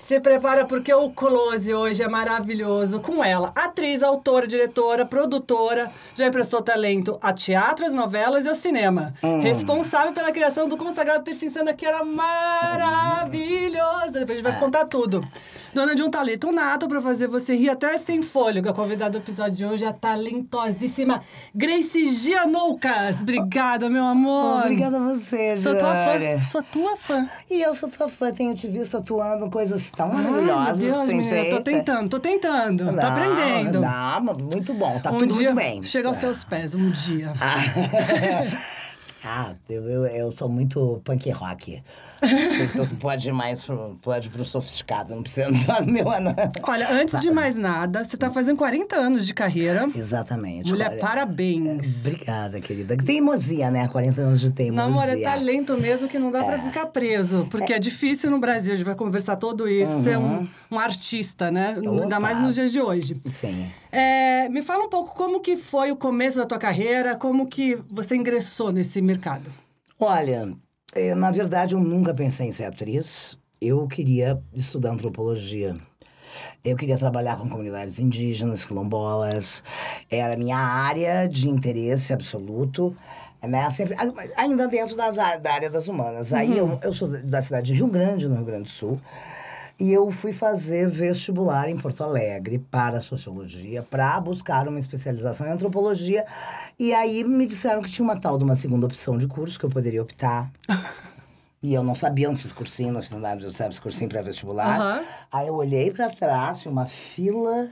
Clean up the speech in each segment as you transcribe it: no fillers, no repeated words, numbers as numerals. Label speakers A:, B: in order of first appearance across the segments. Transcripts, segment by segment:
A: Se prepara porque o Close hoje é maravilhoso com ela. Atriz, autora, diretora, produtora, já emprestou talento a teatro, às novelas e ao cinema. Responsável pela criação do consagrado Terça Insana, que era maravilhosa. Depois a gente vai contar tudo. Dona de um talento nato pra fazer você rir até sem fôlego. A convidada do episódio de hoje é a talentosíssima Gracie Gianoucas. Obrigada, meu amor.
B: Obrigada a você,
A: Sou tua fã.
B: Jane.
A: Sou tua fã.
B: E eu sou tua fã, tenho te visto atuando coisas tão maravilhosas.
A: Meu Deus,
B: que tem
A: menina,
B: feito.
A: tô tentando.
B: Não,
A: Tá aprendendo.
B: Não, mas muito bom, tá
A: Um
B: tudo
A: dia,
B: muito bem.
A: chega aos seus pés, um dia.
B: Eu sou muito punk rock. Tu pode ir mais pro sofisticado, não precisa entrar no meu não.
A: Olha, antes de mais nada, você tá fazendo 40 anos de carreira.
B: Exatamente.
A: Mulher,
B: Olha,
A: parabéns.
B: Obrigada, querida. Teimosia, né? 40 anos de teimosia.
A: Não, amor, é talento mesmo que não dá pra ficar preso. Porque é difícil no Brasil, a gente vai conversar tudo isso, ser um artista, né? Ainda mais nos dias de hoje.
B: Sim.
A: Me fala um pouco como que foi o começo da tua carreira, como que você ingressou nesse mercado.
B: Olha, na verdade, eu nunca pensei em ser atriz. Eu queria estudar antropologia. Eu queria trabalhar com comunidades indígenas, quilombolas. Era a minha área de interesse absoluto, né? Sempre, ainda dentro da área das humanas. Aí eu sou da cidade de Rio Grande, no Rio Grande do Sul. E eu fui fazer vestibular em Porto Alegre para Sociologia, para buscar uma especialização em Antropologia. E aí me disseram que tinha uma tal de uma segunda opção de curso que eu poderia optar. E eu não sabia, não fiz cursinho, não fiz nada, eu fiz cursinho para vestibular. Aí eu olhei para trás, tinha uma fila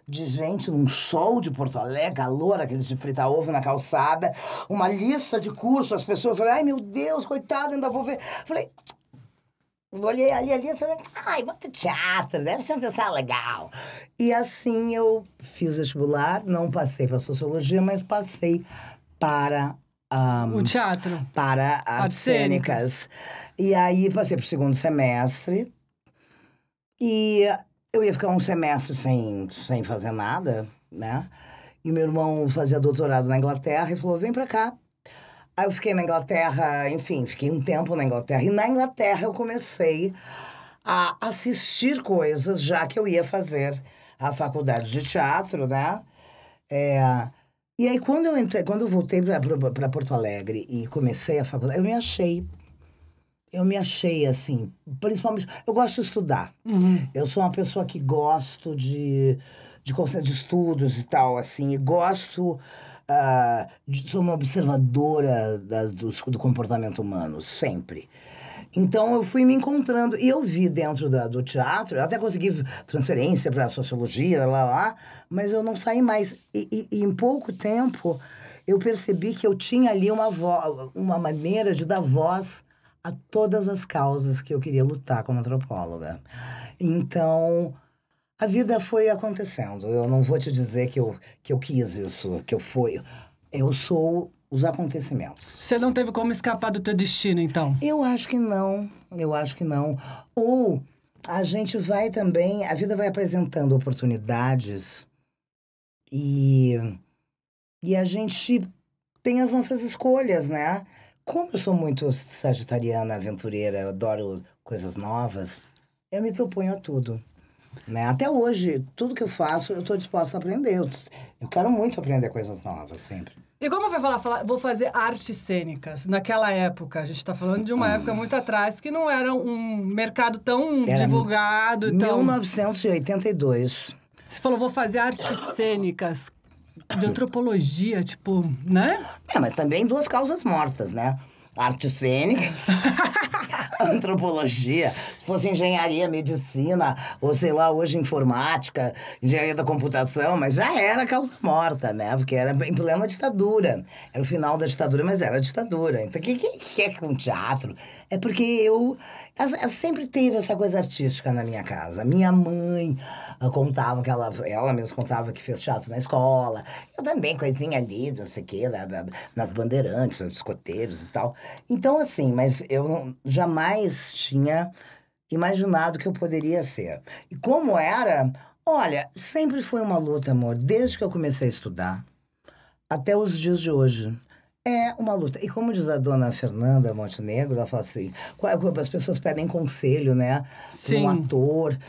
B: de gente num sol de Porto Alegre, calor, aqueles de fritar ovo na calçada, uma lista de cursos, as pessoas falaram, ai meu Deus, coitado, ainda vou ver. Falei... Olhei ali e falei, vou ter teatro, deve ser uma pessoa legal. E assim eu fiz vestibular, não passei para Sociologia, mas passei para...
A: o teatro?
B: Para artes cênicas. E aí passei para o segundo semestre. E eu ia ficar um semestre sem fazer nada, né? E meu irmão fazia doutorado na Inglaterra e falou, vem para cá. Aí eu fiquei na Inglaterra, enfim, fiquei um tempo na Inglaterra. E na Inglaterra eu comecei a assistir coisas, já que eu ia fazer a faculdade de teatro, né? E aí, quando eu voltei para Porto Alegre e comecei a faculdade, eu me achei. Eu me achei, assim, principalmente... Eu gosto de estudar. Eu sou uma pessoa que gosto de estudos e tal, assim, e gosto... sou uma observadora do comportamento humano, sempre. Então, eu fui me encontrando. E eu vi dentro do teatro, eu até consegui transferência para Sociologia, mas eu não saí mais. E em pouco tempo, eu percebi que eu tinha ali uma maneira de dar voz a todas as causas que eu queria lutar como antropóloga. Então... A vida foi acontecendo. Eu não vou te dizer que eu quis isso, que eu fui. Eu sou os acontecimentos.
A: Você não teve como escapar do teu destino, então?
B: Eu acho que não. Ou a gente vai também... A vida vai apresentando oportunidades e a gente tem as nossas escolhas, né? Como eu sou muito sagitariana, aventureira, eu adoro coisas novas, eu me proponho a tudo. Né? Até hoje, tudo que eu faço, eu estou disposta a aprender. Eu quero muito aprender coisas novas, sempre.
A: E como vai falar, vou fazer artes cênicas? Naquela época, a gente está falando de uma época muito atrás, que não era um mercado tão divulgado.
B: 1982.
A: Você falou, vou fazer artes cênicas de antropologia, tipo, né?
B: Mas também duas causas mortas, né? Artes cênicas, antropologia, se fosse engenharia, medicina, ou sei lá, hoje informática, engenharia da computação, mas já era causa morta, né? Porque era em plena ditadura. Era o final da ditadura, mas era a ditadura. Então, quem quer com teatro? É porque eu sempre teve essa coisa artística na minha casa. Minha mãe contava que ela mesma contava que fez teatro na escola. Eu também, coisinha ali, não sei o quê, nas bandeirantes, nos escoteiros e tal. Então, assim, mas eu jamais tinha imaginado que eu poderia ser. E como era, olha, sempre foi uma luta, amor, desde que eu comecei a estudar até os dias de hoje. É uma luta. E como diz a dona Fernanda Montenegro, ela fala assim, as pessoas pedem conselho, né?
A: Sim.
B: Para um ator.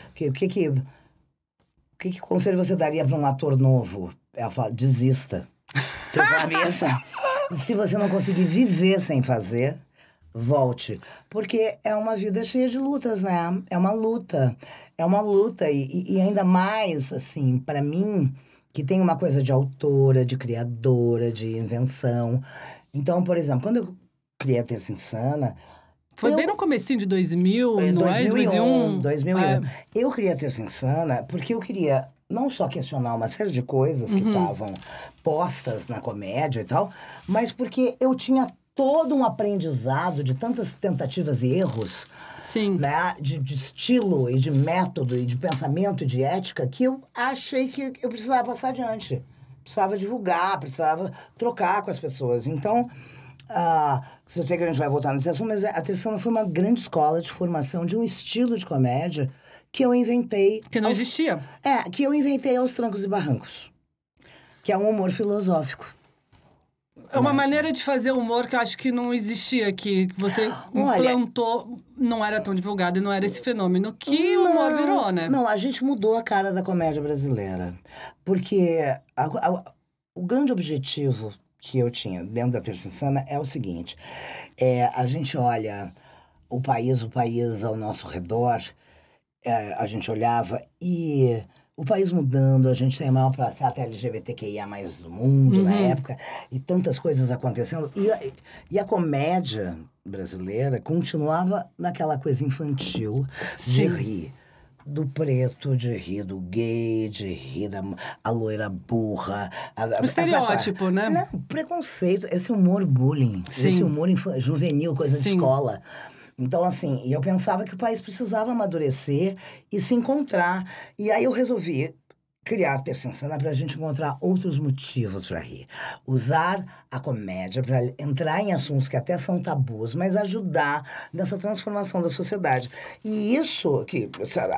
B: Que conselho você daria para um ator novo? Ela fala, desista. Tu sabe isso? Se você não conseguir viver sem fazer, volte. Porque é uma vida cheia de lutas, né? É uma luta. É uma luta. E ainda mais, assim, para mim, que tem uma coisa de autora, de criadora, de invenção. Então, por exemplo, quando eu criei a Terça Insana...
A: Foi bem no comecinho de 2000, não é?
B: 2001. 2001.
A: É.
B: Eu criei a Terça Insana porque eu queria não só questionar uma série de coisas que estavam postas na comédia e tal, mas porque eu tinha todo um aprendizado de tantas tentativas e erros,
A: Sim.
B: né? De estilo e de método e de pensamento e de ética que eu achei que eu precisava passar adiante. Precisava divulgar, precisava trocar com as pessoas. Então... eu sei que a gente vai voltar nesse assunto, mas a Terça foi uma grande escola de formação de um estilo de comédia que eu inventei...
A: Que não existia.
B: Que eu inventei aos trancos e barrancos. Que é um humor filosófico.
A: É uma maneira de fazer humor que eu acho que não existia aqui. Que você implantou, não era tão divulgado e não era esse fenômeno que o humor virou, né?
B: Não, a gente mudou a cara da comédia brasileira. Porque o grande objetivo que eu tinha dentro da Terça Insana é o seguinte. A gente olha o país ao nosso redor, a gente olhava e o país mudando, a gente tem a maior passata LGBTQIA+ do mundo na época, e tantas coisas acontecendo. E a comédia brasileira continuava naquela coisa infantil de rir. Do preto, de rir do gay, de rir da a loira burra.
A: O estereótipo, né?
B: Não, preconceito, esse humor bullying, esse humor juvenil, coisa de escola. Então, assim, eu pensava que o país precisava amadurecer e se encontrar. E aí eu resolvi criar a Terça Insana pra gente encontrar outros motivos pra rir. Usar a comédia pra entrar em assuntos que até são tabus, mas ajudar nessa transformação da sociedade. E isso, sabe,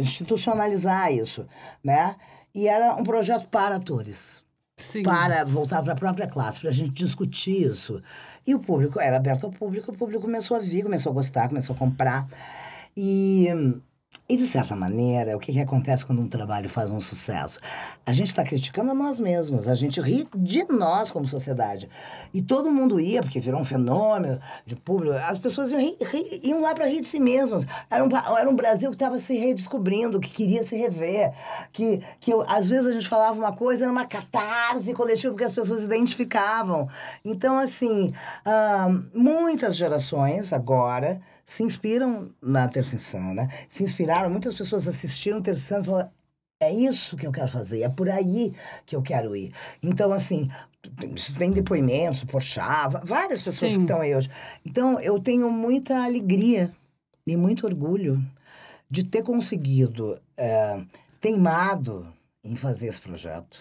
B: institucionalizar isso, né? E era um projeto para atores.
A: Sim.
B: Para voltar para a própria classe, para a gente discutir isso. E o público era aberto ao público, o público começou a vir, começou a gostar, começou a comprar. E de certa maneira, o que acontece quando um trabalho faz um sucesso? A gente está criticando a nós mesmos, a gente ri de nós como sociedade. E todo mundo ia, porque virou um fenômeno de público, as pessoas iam lá para rir de si mesmas. Era um Brasil que estava se redescobrindo, que queria se rever, às vezes a gente falava uma coisa, era uma catarse coletiva, porque as pessoas se identificavam. Então, assim, muitas gerações agora se inspiram na Terça Insana, se inspiraram, muitas pessoas assistiram Terça Insana e falaram, é isso que eu quero fazer, é por aí que eu quero ir. Então, assim, tem depoimentos, Porchat, várias pessoas que estão aí hoje. Então, eu tenho muita alegria e muito orgulho de ter conseguido, teimado em fazer esse projeto,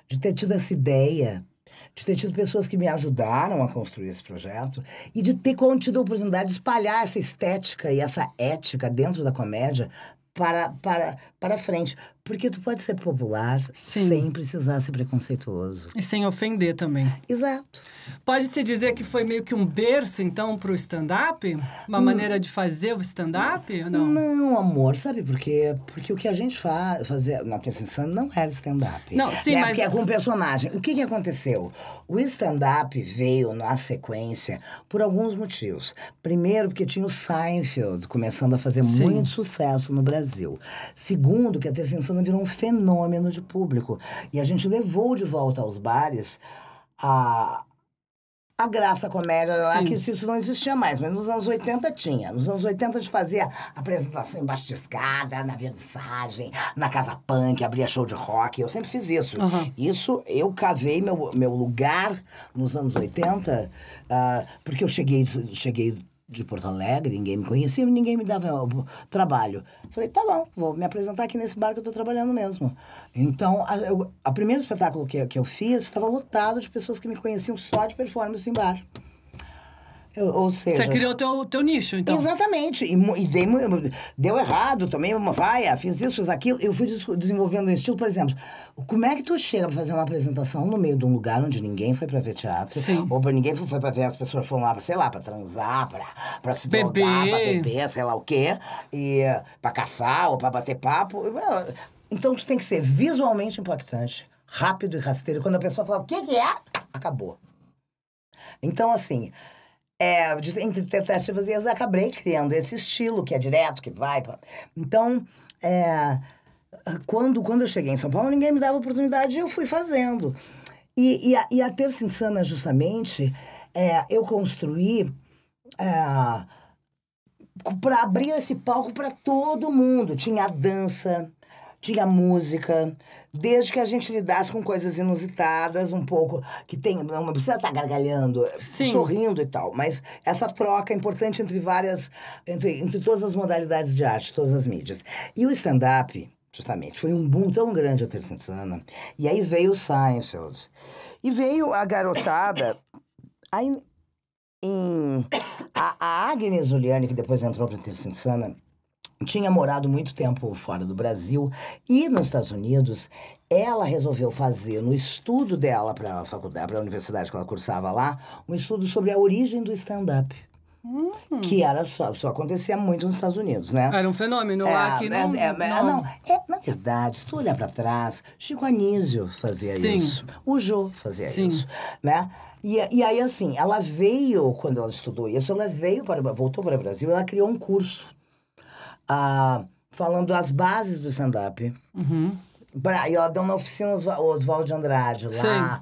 B: de ter tido essa ideia, de ter tido pessoas que me ajudaram a construir esse projeto e de ter tido a oportunidade de espalhar essa estética e essa ética dentro da comédia para frente. Porque tu pode ser popular sem precisar ser preconceituoso.
A: E sem ofender também.
B: Exato.
A: Pode-se dizer que foi meio que um berço, então, pro stand-up? Uma maneira de fazer o stand-up ou não?
B: Não, amor. Sabe por quê? Porque o que a gente fazia na Terça Insana não era stand-up.
A: Não, sim, mas...
B: Porque é com personagem. O que aconteceu? O stand-up veio na sequência por alguns motivos. Primeiro, porque tinha o Seinfeld começando a fazer muito sucesso no Brasil. Segundo, que a Terça Insana virou um fenômeno de público. E a gente levou de volta aos bares a graça, a comédia, que isso não existia mais, mas nos anos 80 tinha. Nos anos 80 a gente fazia apresentação embaixo de escada, na Vernissagem, na Casa Punk, abria show de rock, eu sempre fiz isso. Isso, eu cavei meu lugar nos anos 80, porque eu cheguei de Porto Alegre, ninguém me conhecia, ninguém me dava trabalho. Falei, tá bom, vou me apresentar aqui nesse bar que eu tô trabalhando mesmo. Então, o primeiro espetáculo que eu fiz estava lotado de pessoas que me conheciam só de performance em bar. Ou seja...
A: Você criou o teu nicho, então.
B: Exatamente. Deu errado também, fiz isso, fiz aquilo. Eu fui desenvolvendo um estilo, por exemplo, como é que tu chega pra fazer uma apresentação no meio de um lugar onde ninguém foi pra ver teatro?
A: Sim.
B: Ou ninguém foi pra ver, as pessoas foram lá, sei lá, pra transar, pra se drogar, pra beber, sei lá o quê. E pra caçar, ou pra bater papo. Então tu tem que ser visualmente impactante, rápido e rasteiro. Quando a pessoa fala, o que é? Acabou. Então, assim... entre tentativas e erros, eu acabei criando esse estilo, que é direto, que vai... Então, quando eu cheguei em São Paulo, ninguém me dava oportunidade e eu fui fazendo. E a Terça Insana, justamente, eu construí para abrir esse palco para todo mundo. Tinha dança, tinha música... Desde que a gente lidasse com coisas inusitadas, um pouco... Não precisa estar gargalhando,
A: Sim.
B: sorrindo e tal. Mas essa troca é importante entre várias... Entre todas as modalidades de arte, todas as mídias. E o stand-up, justamente, foi um boom tão grande a Terça Insana. E aí veio o Seinfeld. E veio a garotada... Aí, a Agnes Juliane, que depois entrou pra Terça Insana... Tinha morado muito tempo fora do Brasil e nos Estados Unidos, ela resolveu fazer, no estudo dela para a faculdade, para a universidade que ela cursava lá, um estudo sobre a origem do stand-up. Que era só acontecia muito nos Estados Unidos, né?
A: Era um fenômeno lá que não...
B: Na verdade, se tu olhar para trás, Chico Anísio fazia
A: Sim.
B: isso. O Jô fazia
A: Sim.
B: isso, né? E aí, assim, ela veio, quando ela estudou isso, voltou para o Brasil, ela criou um curso. Falando as bases do stand-up. E ela deu uma oficina Oswaldo de Andrade lá.
A: Sim.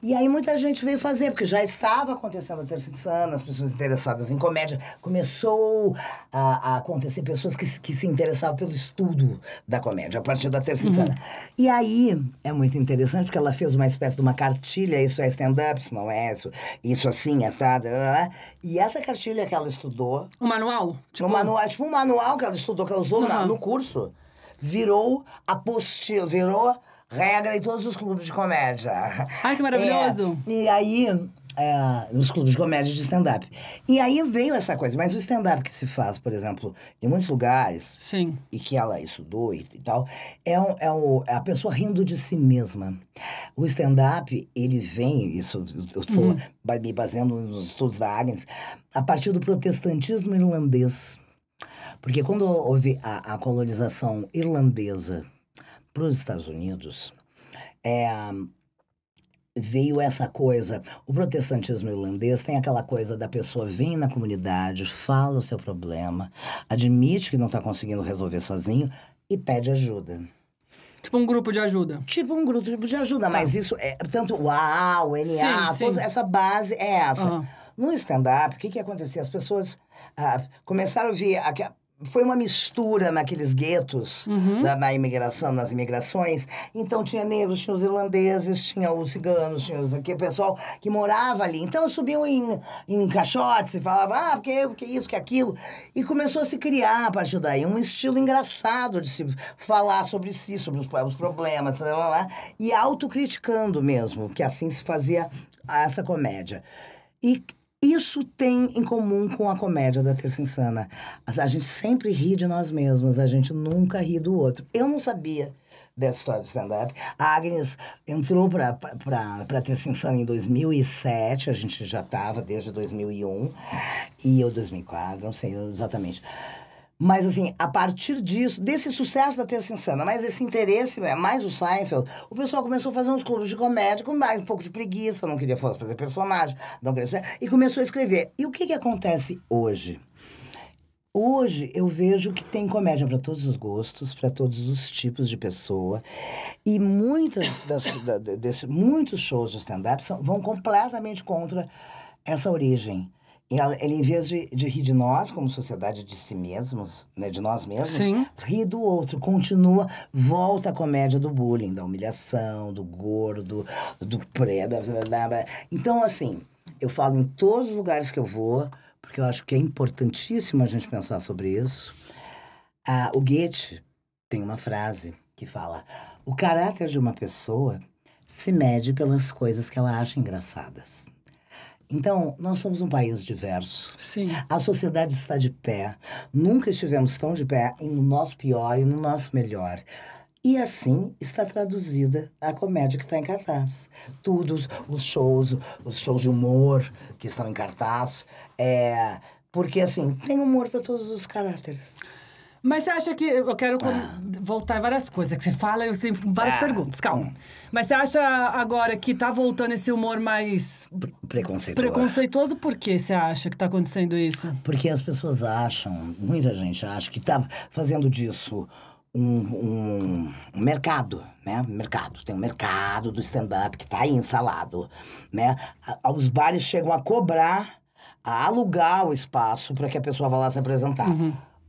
B: E aí muita gente veio fazer, porque já estava acontecendo a Terça Insana, as pessoas interessadas em comédia. Começou a acontecer pessoas que se interessavam pelo estudo da comédia, a partir da Terça Insana. E aí, é muito interessante, porque ela fez uma espécie de uma cartilha, isso é stand-up, isso não é, isso assim, e essa cartilha que ela estudou...
A: Um manual?
B: Tipo um manual que ela estudou, que ela usou no curso, virou apostila, virou... regra em todos os clubes de comédia.
A: Ai, que maravilhoso!
B: E aí, nos clubes de comédia de stand-up. E aí veio essa coisa. Mas o stand-up que se faz, por exemplo, em muitos lugares...
A: Sim.
B: E que ela estudou e tal, é a pessoa rindo de si mesma. O stand-up, ele vem, isso eu estou me baseando nos estudos da Agnes, a partir do protestantismo irlandês. Porque quando houve a colonização irlandesa para os Estados Unidos, veio essa coisa... O protestantismo irlandês tem aquela coisa da pessoa vem na comunidade, fala o seu problema, admite que não está conseguindo resolver sozinho e pede ajuda.
A: Tipo um grupo de ajuda.
B: Tipo um grupo de ajuda, mas isso é... Tanto o A, o NA,
A: sim.
B: essa base é essa. No stand-up, o que acontecia? As pessoas começaram a ver... Foi uma mistura naqueles guetos na imigração, nas imigrações. Então, tinha negros, tinha os irlandeses, tinha os ciganos, tinha o pessoal que morava ali. Então, subiam em caixotes e falavam, porque isso, que aquilo. E começou a se criar, a partir daí, um estilo engraçado de se falar sobre si, sobre os problemas, e autocriticando mesmo, que assim se fazia essa comédia. E isso tem em comum com a comédia da Terça Insana. A gente sempre ri de nós mesmos, a gente nunca ri do outro. Eu não sabia dessa história do stand-up. A Agnes entrou pra Terça Insana em 2007, a gente já estava desde 2001, e eu 2004, não sei exatamente. Mas, assim, a partir disso, desse sucesso da Terça Insana, mais esse interesse, mais o Seinfeld, o pessoal começou a fazer uns clubes de comédia com mais um pouco de preguiça, não queria fazer personagem, não queria... E começou a escrever. E o que acontece hoje? Hoje, eu vejo que tem comédia para todos os gostos, para todos os tipos de pessoa. E muitos shows de stand-up vão completamente contra essa origem. Ele, em vez de rir de nós, como sociedade, de si mesmos, né, de nós mesmos,
A: Sim.
B: ri do outro, continua, volta a comédia do bullying, da humilhação, do gordo, do preto. Então, assim, eu falo em todos os lugares que eu vou, porque eu acho que é importantíssimo a gente pensar sobre isso. O Goethe tem uma frase que fala: o caráter de uma pessoa se mede pelas coisas que ela acha engraçadas. Então, nós somos um país diverso.
A: Sim.
B: A sociedade está de pé. Nunca estivemos tão de pé no nosso pior e no nosso melhor. E assim está traduzida a comédia que está em cartaz. Tudo, os shows de humor que estão em cartaz. Porque, assim, tem humor para todos os caráteres.
A: Mas você acha que... Eu quero voltar em várias coisas que você fala, eu tenho várias perguntas, calma. Mas você acha agora que tá voltando esse humor mais... Preconceituoso? Por que você acha que tá acontecendo isso?
B: Porque as pessoas acham, muita gente acha que tá fazendo disso um mercado, né? Tem um mercado do stand-up que tá aí instalado, né? Os bares chegam a cobrar, a alugar o espaço para que a pessoa vá lá se apresentar.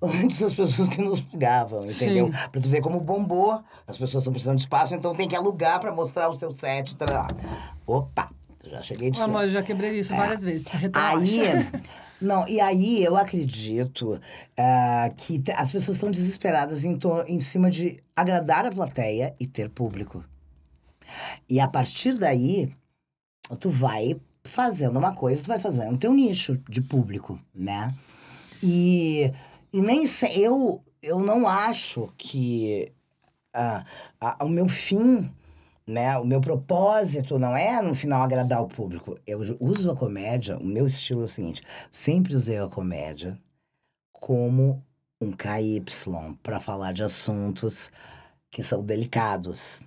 B: Antes as pessoas que nos pagavam, entendeu?
A: Sim.
B: Pra tu ver como bombou, as pessoas estão precisando de espaço, então tem que alugar pra mostrar o seu set. Opa, já cheguei de
A: Amor, eu já quebrei isso várias vezes.
B: E aí eu acredito que as pessoas estão desesperadas em cima de agradar a plateia e ter público. E a partir daí, tu vai fazendo uma coisa, tu vai fazendo teu nicho de público, né? E nem sei, eu não acho que o meu fim, né, o meu propósito não é, no final, agradar o público. Eu uso a comédia, o meu estilo é o seguinte, sempre usei a comédia como um KY para falar de assuntos que são delicados.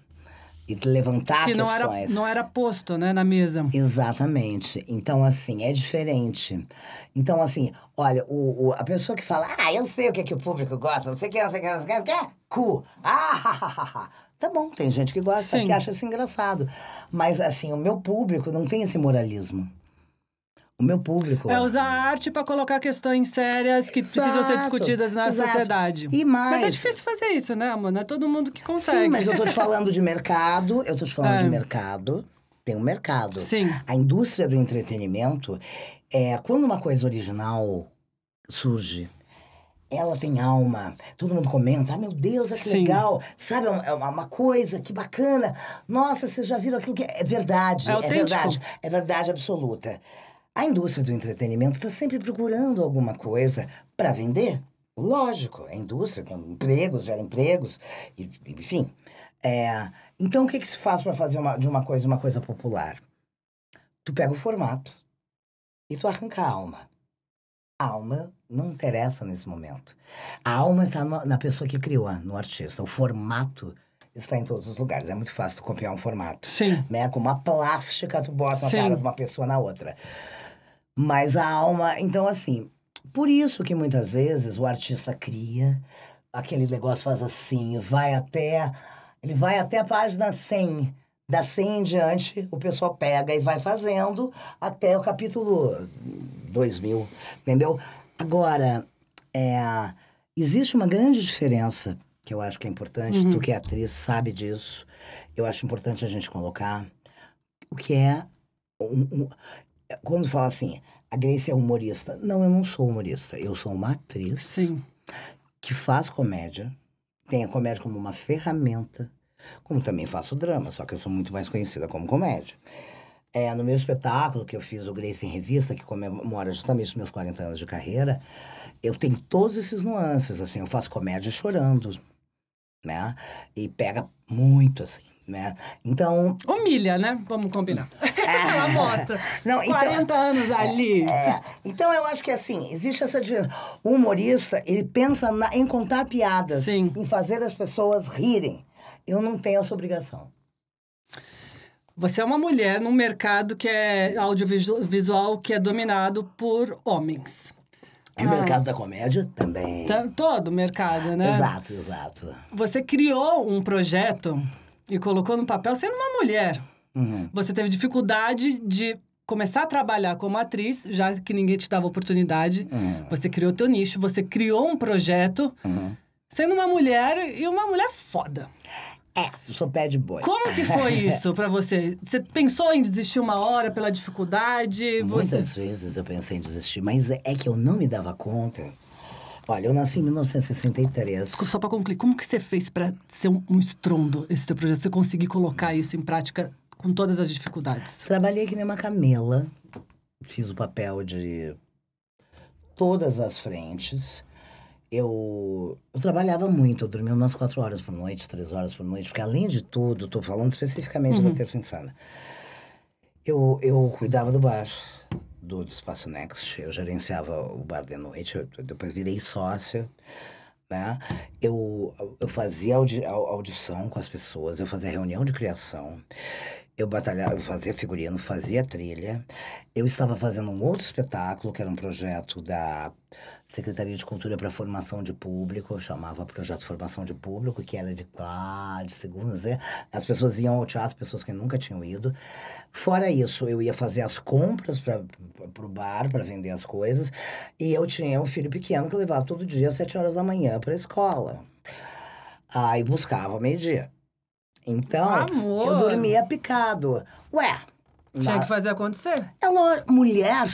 B: E levantar questões.
A: Que não era posto, né, na mesa.
B: Exatamente. Então, assim, é diferente. Então, assim, olha, a pessoa que fala, eu sei o que o público gosta, não sei o que, cu. Tá bom, tem gente que gosta,
A: Sim.
B: que acha isso engraçado. Mas, assim, o meu público não tem esse moralismo. O meu público...
A: É usar a arte para colocar questões sérias que precisam ser discutidas na sociedade.
B: E mais...
A: Mas é difícil fazer isso, né, amor? Não é todo mundo que consegue.
B: Sim, mas eu tô te falando de mercado, de mercado. Tem um mercado.
A: Sim.
B: A indústria do entretenimento, quando uma coisa original surge, ela tem alma. Todo mundo comenta, meu Deus, que legal. Sabe, é uma coisa, que bacana. Nossa, vocês já viram aquilo que... É verdade,
A: é verdade.
B: É verdade absoluta. A indústria do entretenimento está sempre procurando alguma coisa para vender. Lógico, a indústria tem empregos, gera empregos, enfim. Então, o que se faz para fazer de uma coisa popular? Tu pega o formato e tu arranca a alma. A alma não interessa nesse momento. A alma está na pessoa que criou, no artista. O formato está em todos os lugares. É muito fácil tu copiar um formato.
A: Sim.
B: Né? Com uma plástica, tu bota a cara de uma pessoa na outra. Mas a alma... Então, assim, por isso que muitas vezes o artista cria, aquele negócio faz assim, ele vai até a página 100. Da 100 em diante, o pessoal pega e vai fazendo até o capítulo 2000, entendeu? Agora, existe uma grande diferença, que eu acho que é importante, tu que é atriz sabe disso, eu acho importante a gente colocar, o que é... Quando fala assim, a Grace é humorista. Não, eu não sou humorista. Eu sou uma atriz.
A: Sim.
B: Que faz comédia. Tem a comédia como uma ferramenta. Como também faço drama, só que eu sou muito mais conhecida como comédia. No meu espetáculo, que eu fiz, o Grace em Revista, que comemora justamente os meus 40 anos de carreira, eu tenho todos esses nuances, assim. Eu faço comédia chorando, né? E pega muito, assim. Né? Então...
A: Humilha, né? Vamos combinar. Ela mostra. Não, os 40 anos ali.
B: Então, eu acho que, assim, existe essa diferença. O humorista, ele pensa em contar piadas.
A: Sim.
B: Em fazer as pessoas rirem. Eu não tenho essa obrigação.
A: Você é uma mulher num mercado que é audiovisual, que é dominado por homens.
B: É o mercado da comédia também.
A: Todo o mercado, né?
B: Exato.
A: Você criou um projeto... E colocou no papel sendo uma mulher. Você teve dificuldade de começar a trabalhar como atriz, já que ninguém te dava oportunidade. Você criou teu nicho, você criou um projeto sendo uma mulher e uma mulher foda.
B: Eu sou pé de boi.
A: Como que foi isso pra você? Você pensou em desistir uma hora pela dificuldade?
B: Muitas vezes eu pensei em desistir, mas é que eu não me dava conta. Olha, eu nasci em 1963.
A: Só pra concluir, como que você fez pra ser um estrondo esse teu projeto? Você conseguir colocar isso em prática com todas as dificuldades?
B: Trabalhei que nem uma camela fiz o papel de todas as frentes. Eu trabalhava muito, eu dormia umas 4 horas por noite, 3 horas por noite, porque além de tudo, tô falando especificamente da Terça Insana, eu cuidava do bar, do Espaço Next, eu gerenciava o bar de noite, eu depois virei sócia, né? Eu fazia audição com as pessoas, eu fazia reunião de criação, eu batalhava, eu fazia figurino, fazia trilha. Eu estava fazendo um outro espetáculo, que era um projeto da Secretaria de Cultura para Formação de Público, eu chamava Projeto Formação de Público, que era de segundas, né? As pessoas iam ao teatro, pessoas que nunca tinham ido. Fora isso, eu ia fazer as compras para o bar, para vender as coisas, e eu tinha um filho pequeno que eu levava todo dia às 7 horas da manhã para a escola. Aí buscava ao meio-dia. Então,
A: Amor.
B: eu dormia picado. Ué.
A: Tinha que fazer acontecer.
B: Mulher.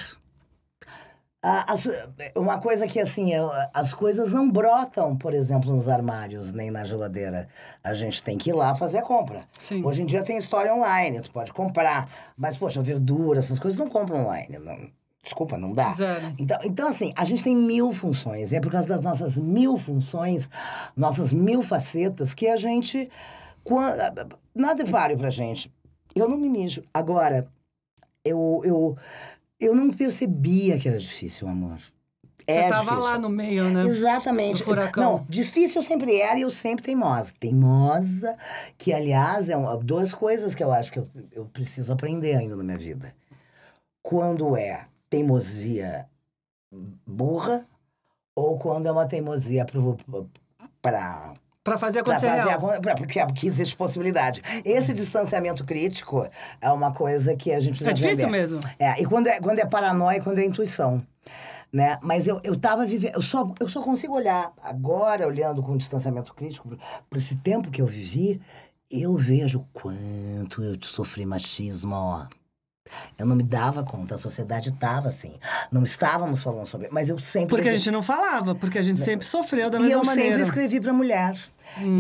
B: Uma coisa que, assim, as coisas não brotam, por exemplo, nos armários, nem na geladeira. A gente tem que ir lá fazer a compra.
A: Sim.
B: Hoje em dia tem história online, tu pode comprar. Mas, poxa, verdura, essas coisas não compram online. Não, desculpa, não dá.
A: Zero.
B: Então, assim, a gente tem 1000 funções. E é por causa das nossas 1000 funções, nossas 1000 facetas, que a gente... Nada é páreo pra gente. Eu não me mijo. Agora, eu não percebia que era difícil, amor.
A: Você tava lá no meio, né?
B: Exatamente.
A: Do furacão.
B: Não, difícil eu sempre era e eu sempre teimosa. Teimosa, que, aliás, é 2 coisas que eu acho que eu preciso aprender ainda na minha vida. Quando é teimosia burra ou quando é uma teimosia
A: Pra fazer acontecer
B: porque existe possibilidade. Esse distanciamento crítico é uma coisa que a gente precisa
A: aprender. É difícil mesmo.
B: E quando é paranoia, quando é intuição. Né? Mas eu tava vivendo... Eu só consigo olhar agora, olhando com distanciamento crítico, por esse tempo que eu vivi, eu vejo quanto eu sofri machismo, ó. Eu não me dava conta, a sociedade estava assim. Não estávamos falando sobre... Mas eu sempre...
A: Porque a gente não falava, porque a gente sempre sofreu da mesma maneira.
B: E eu sempre escrevi pra mulher.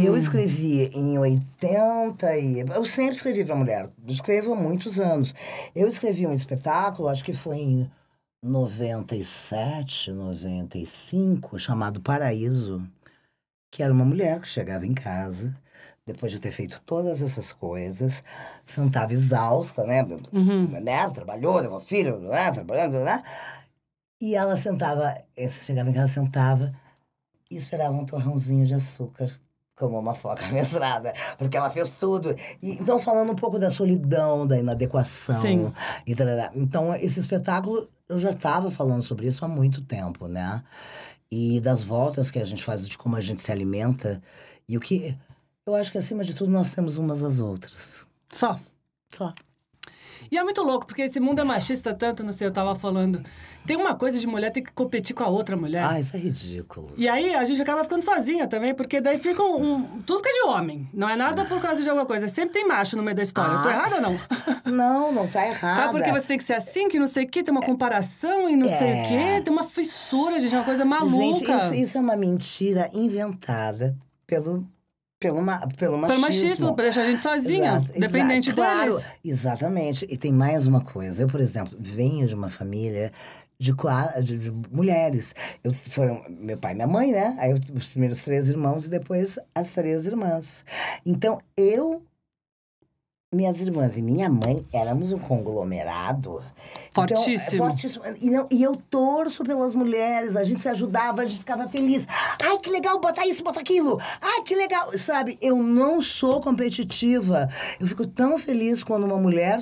B: Eu escrevi em 80 e... Eu sempre escrevi pra mulher. Eu escrevo há muitos anos. Eu escrevi um espetáculo, acho que foi em 97, 95, chamado Paraíso, que era uma mulher que chegava em casa... Depois de ter feito todas essas coisas, sentava exausta, né? Trabalhou, levou filho, né? Trabalhando, né? E ela chegava em casa, sentava e esperava um torrãozinho de açúcar, como uma foca mestrada, porque ela fez tudo. Então, falando um pouco da solidão, da inadequação.
A: Sim.
B: E tarará. Então, esse espetáculo, eu já estava falando sobre isso há muito tempo, né? E das voltas que a gente faz, de como a gente se alimenta. E o que... Eu acho que, acima de tudo, nós temos umas às outras.
A: Só. E é muito louco, porque esse mundo é machista tanto, não sei, eu tava falando. Tem uma coisa de mulher ter que competir com a outra mulher.
B: Isso é ridículo.
A: E aí a gente acaba ficando sozinha também, porque daí fica tudo que é de homem. Não é nada por causa de alguma coisa. Sempre tem macho no meio da história. Eu tô errada ou não?
B: Não tá errada.
A: Porque você tem que ser assim, que não sei o quê, tem uma comparação e não sei o quê. Tem uma fissura, gente, é uma coisa maluca.
B: Gente, isso é uma mentira inventada pelo machismo.
A: Pra deixar a gente sozinha, dependente deles.
B: Exatamente. E tem mais uma coisa. Eu, por exemplo, venho de uma família de mulheres. Foram meu pai e minha mãe, né? Aí os primeiros 3 irmãos e depois as 3 irmãs. Então, minhas irmãs e minha mãe éramos um conglomerado.
A: Fortíssimo.
B: Então, fortíssimo. E eu torço pelas mulheres, a gente se ajudava, a gente ficava feliz. Ai, que legal, botar isso, botar aquilo. Ai, que legal. Sabe, eu não sou competitiva. Eu fico tão feliz quando uma mulher...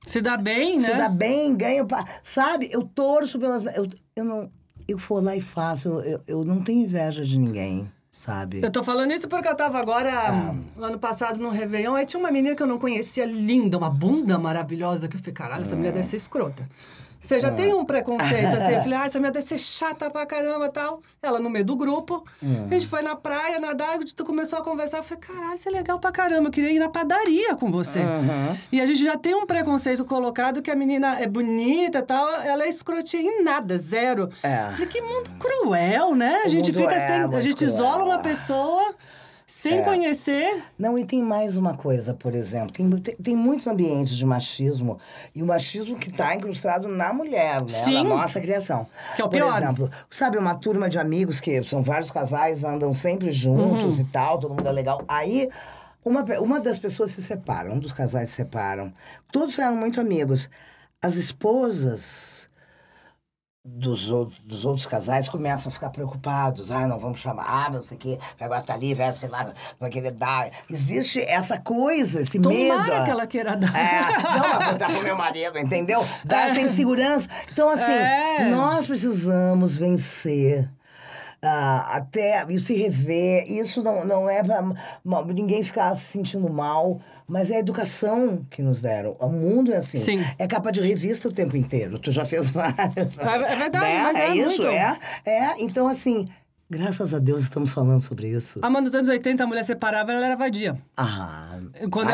A: Se dá bem, né?
B: Se dá bem, ganha... Sabe, eu torço pelas... Eu vou lá e faço. Eu não tenho inveja de ninguém. Sabe?
A: Eu tô falando isso porque eu tava agora, ano passado, no Réveillon, aí tinha uma menina que eu não conhecia, linda, uma bunda maravilhosa, que eu falei, caralho, essa mulher deve ser escrota. Você já tem um preconceito, assim, eu falei, essa mulher deve ser chata pra caramba e tal. Ela no meio do grupo, a gente foi na praia, nadar, tu começou a conversar, eu falei, caralho, isso é legal pra caramba, eu queria ir na padaria com você. E a gente já tem um preconceito colocado que a menina é bonita e tal, ela é escrotinha em nada, zero. Eu falei, que mundo cruel, né? A gente fica sem, a gente isola uma pessoa... sem conhecer.
B: Não, e tem mais uma coisa, por exemplo. Tem muitos ambientes de machismo. E o machismo que está incrustado na mulher, né?
A: Sim.
B: Na nossa criação.
A: Que é o pior.
B: Por exemplo, sabe, uma turma de amigos que são vários casais, andam sempre juntos e tal, todo mundo é legal. Aí, uma das pessoas se separa, um dos casais se separam. Todos eram muito amigos. As esposas dos outros casais começam a ficar preocupados. Não vamos chamar, não sei o quê, porque agora tá ali, velho, sei lá, vai querer dar. Existe essa coisa, esse medo.
A: Tomara que ela queira dar.
B: Não vai botar pro meu marido, entendeu? Dá essa insegurança. Então, assim, nós precisamos vencer. Até e se rever, isso não é pra ninguém ficar se sentindo mal, mas é a educação que nos deram. O mundo é assim.
A: Sim.
B: É capa de revista o tempo inteiro. Tu já fez várias.
A: É verdade,
B: né?
A: mas é
B: isso,
A: muito.
B: Então, assim, graças a Deus estamos falando sobre isso.
A: Mas nos anos 80 a mulher separava, ela era vadia. Quando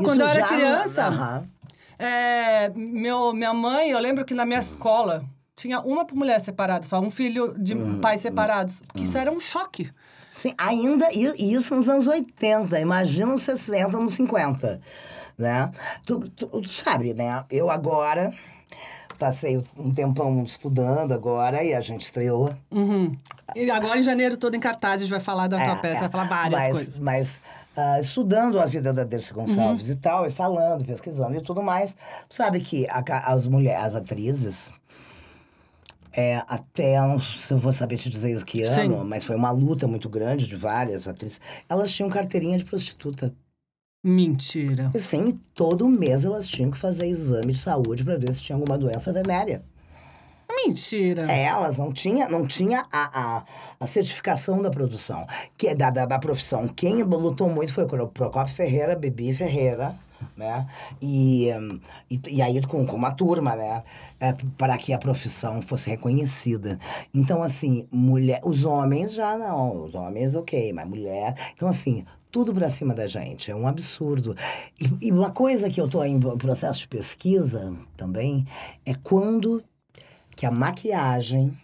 A: quando eu era criança. Minha mãe, eu lembro que na minha escola tinha uma mulher separada, só um filho de pais separados. Porque isso era um choque.
B: Sim, ainda isso nos anos 80. Imagina nos 60, nos 50. Né? Tu sabe, né? Eu agora passei um tempão estudando agora e a gente estreou.
A: E agora em janeiro, todo em cartaz, a gente vai falar da tua peça, vai falar várias coisas.
B: Mas estudando a vida da Dercy Gonçalves e tal, e falando, pesquisando e tudo mais, sabe que as atrizes... até, não sei se eu vou saber te dizer que ano, mas foi uma luta muito grande de várias atrizes. Elas tinham carteirinha de prostituta.
A: Mentira.
B: Sim, todo mês elas tinham que fazer exame de saúde para ver se tinha alguma doença venérea.
A: Mentira.
B: Elas não tinha a certificação da produção, que é da profissão. Quem lutou muito foi o Procópio Ferreira, Bibi Ferreira, né? E aí com uma turma, né? Para que a profissão fosse reconhecida. Então, assim, os homens já não. Os homens, ok, mas mulher... Então, assim, tudo pra cima da gente. É um absurdo. E uma coisa que eu tô em processo de pesquisa também é quando que a maquiagem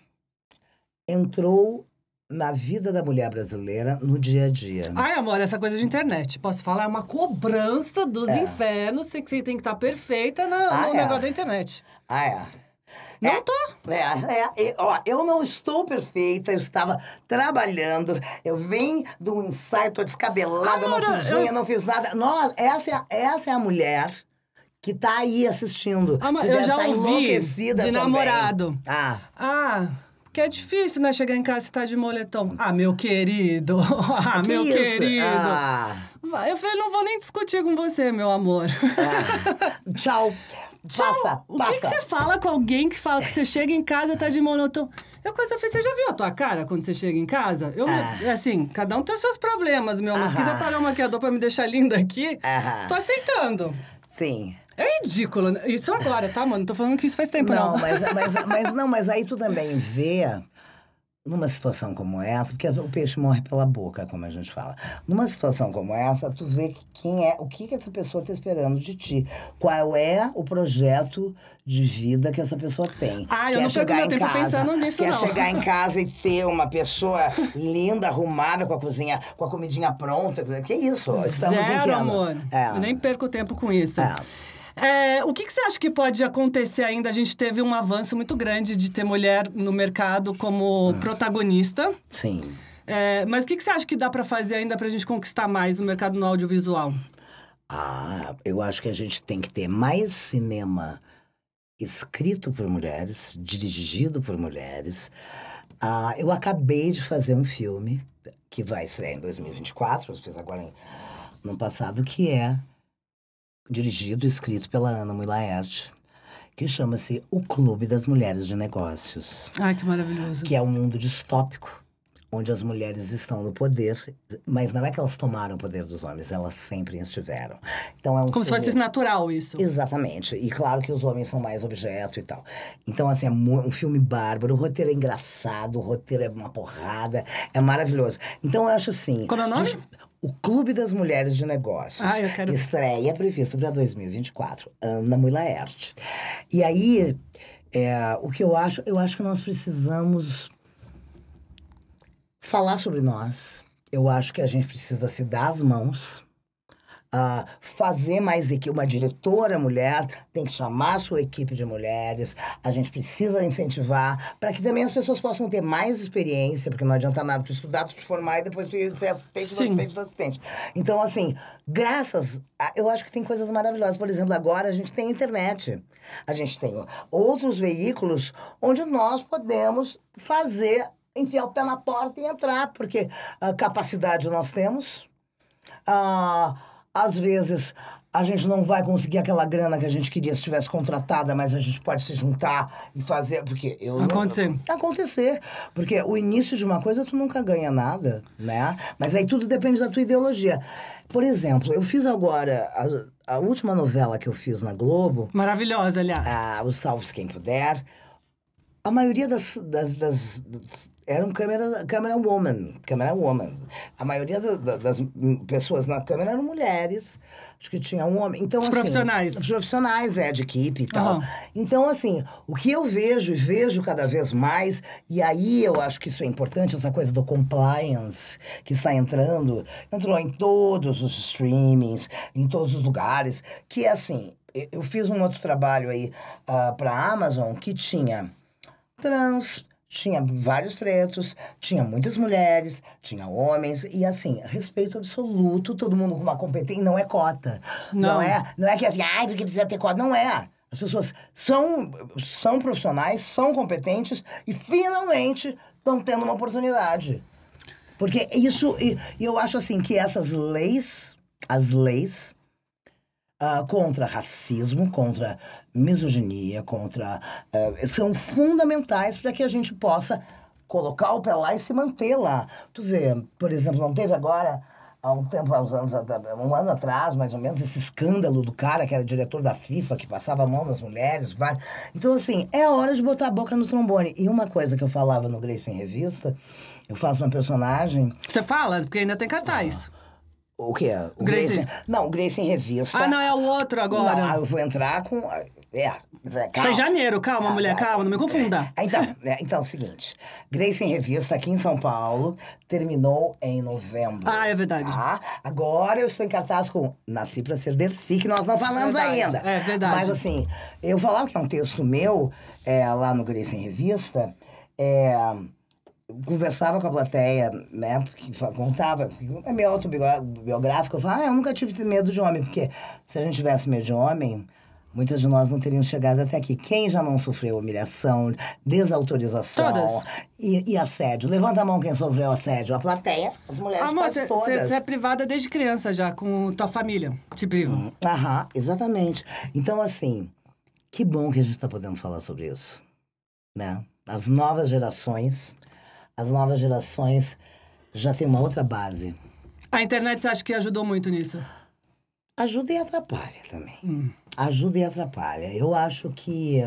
B: entrou na vida da mulher brasileira no dia a dia.
A: Ai, amor, essa coisa de internet. Posso falar? É uma cobrança dos infernos. Você tem que estar perfeita no negócio da internet. Não tô.
B: Eu não estou perfeita, eu estava trabalhando, eu vim de um ensaio, tô descabelada, não fiz unha, não fiz nada. Essa é a mulher que tá aí assistindo.
A: Eu já ouvi
B: enlouquecida
A: de
B: também.
A: namorado. Porque é difícil, né? Chegar em casa e tá de moletom. Meu querido. Meu querido. Eu falei, não vou nem discutir com você, meu amor.
B: Tchau. Passa.
A: O que você fala com alguém que fala que você chega em casa e tá de moletom? Você já viu a tua cara quando você chega em casa? Assim, cada um tem os seus problemas, meu amor. Se quiser parar o maquiador pra me deixar linda aqui, tô aceitando.
B: Sim.
A: É ridículo. Isso agora, tá, mano? Não tô falando que isso faz tempo, não.
B: Mas aí tu também vê, numa situação como essa, porque o peixe morre pela boca, como a gente fala. Numa situação como essa, tu vê o que essa pessoa tá esperando de ti. Qual é o projeto de vida que essa pessoa tem.
A: Eu não perco meu tempo pensando nisso,
B: não. Quer chegar em casa e ter uma pessoa linda, arrumada, com a comidinha pronta. Que isso? Estamos em que ano?
A: Amor. Eu nem perco tempo com isso. O que você acha que pode acontecer ainda? A gente teve um avanço muito grande de ter mulher no mercado como protagonista.
B: Sim.
A: Mas o que você acha que dá pra fazer ainda pra gente conquistar mais o mercado no audiovisual?
B: Eu acho que a gente tem que ter mais cinema escrito por mulheres, dirigido por mulheres. Eu acabei de fazer um filme que vai estrear em 2024, eu fiz agora no passado, que é dirigido e escrito pela Ana Mui Laerte, que chama-se O Clube das Mulheres de Negócios.
A: Ai, que maravilhoso.
B: Que é um mundo distópico, onde as mulheres estão no poder, mas não é que elas tomaram o poder dos homens, elas sempre estiveram. Então é
A: como se fosse natural isso.
B: Exatamente. E claro que os homens são mais objeto e tal. Então, assim, é um filme bárbaro, o roteiro é engraçado, o roteiro é uma porrada, é maravilhoso. Então, eu acho assim...
A: Como é o nome?
B: O Clube das Mulheres de Negócios.
A: Eu quero...
B: Estreia prevista para 2024. Ana Mui Laerte. E aí, o que eu acho que nós precisamos falar sobre nós Eu acho que a gente precisa se dar as mãos, fazer mais equipe. Uma diretora mulher tem que chamar a sua equipe de mulheres. A gente precisa incentivar para que também as pessoas possam ter mais experiência, porque não adianta nada tu estudar, tu te formar e depois tu ser assistente do assistente do assistente. Então, assim, eu acho que tem coisas maravilhosas. Por exemplo, agora a gente tem internet. A gente tem outros veículos onde nós podemos enfiar o pé na porta e entrar, porque a capacidade nós temos. Às vezes, a gente não vai conseguir aquela grana que a gente queria se tivesse contratada, mas a gente pode se juntar e fazer, porque acontecer. Porque o início de uma coisa, tu nunca ganha nada, né? Mas aí tudo depende da tua ideologia. Por exemplo, eu fiz agora, a última novela que eu fiz na Globo...
A: Maravilhosa, aliás.
B: O Salve-se Quem Puder. A maioria das eram câmera woman. A maioria das pessoas na câmera eram mulheres. Acho que tinha um homem. Então,
A: os profissionais.
B: Os profissionais, de equipe e tal. Então, assim, o que eu vejo, e vejo cada vez mais, e aí eu acho que isso é importante, essa coisa do compliance que está entrou em todos os streamings, em todos os lugares, que é assim, eu fiz um outro trabalho aí para a Amazon que tinha trans, tinha vários pretos, tinha muitas mulheres, tinha homens, e assim, respeito absoluto, todo mundo com uma competência, não é cota. Não é que assim, porque precisa ter cota, não é. As pessoas são profissionais, são competentes e finalmente estão tendo uma oportunidade. Porque isso, e eu acho assim que as leis contra racismo, contra misoginia, são fundamentais para que a gente possa colocar o pé lá e se manter lá. Tu vê, por exemplo, não teve agora, um ano atrás, mais ou menos, esse escândalo do cara que era diretor da FIFA, que passava a mão nas mulheres. Então, assim, é a hora de botar a boca no trombone. E uma coisa que eu falava no Grace em Revista, eu faço uma personagem...
A: Você fala? Porque ainda tem cartaz.
B: O quê? O
A: Grace.
B: Não, o Grace em Revista.
A: Não, é o outro agora.
B: Não, eu vou entrar com...
A: Está em janeiro, calma, mulher, calma, não me confunda.
B: Então, é o seguinte. Grace em Revista, aqui em São Paulo, terminou em novembro.
A: É verdade.
B: Tá? Agora eu estou em cartaz com Nasci Pra Ser Dercy, que nós não falamos ainda.
A: É verdade.
B: Mas assim, eu falava que é um texto meu, lá no Grace em Revista, conversava com a plateia, né, porque contava, é meio autobiográfico, eu falava, eu nunca tive medo de homem, porque se a gente tivesse medo de homem, muitas de nós não teriam chegado até aqui. Quem já não sofreu humilhação, desautorização e assédio? Levanta a mão quem sofreu assédio. A plateia, as mulheres quase todas.
A: Você é privada desde criança já, com tua família, te privam.
B: Exatamente. Então, assim, que bom que a gente está podendo falar sobre isso, né? As novas gerações já têm uma outra base.
A: A internet, você acha que ajudou muito nisso?
B: Ajuda e atrapalha também. Ajuda e atrapalha. Eu acho que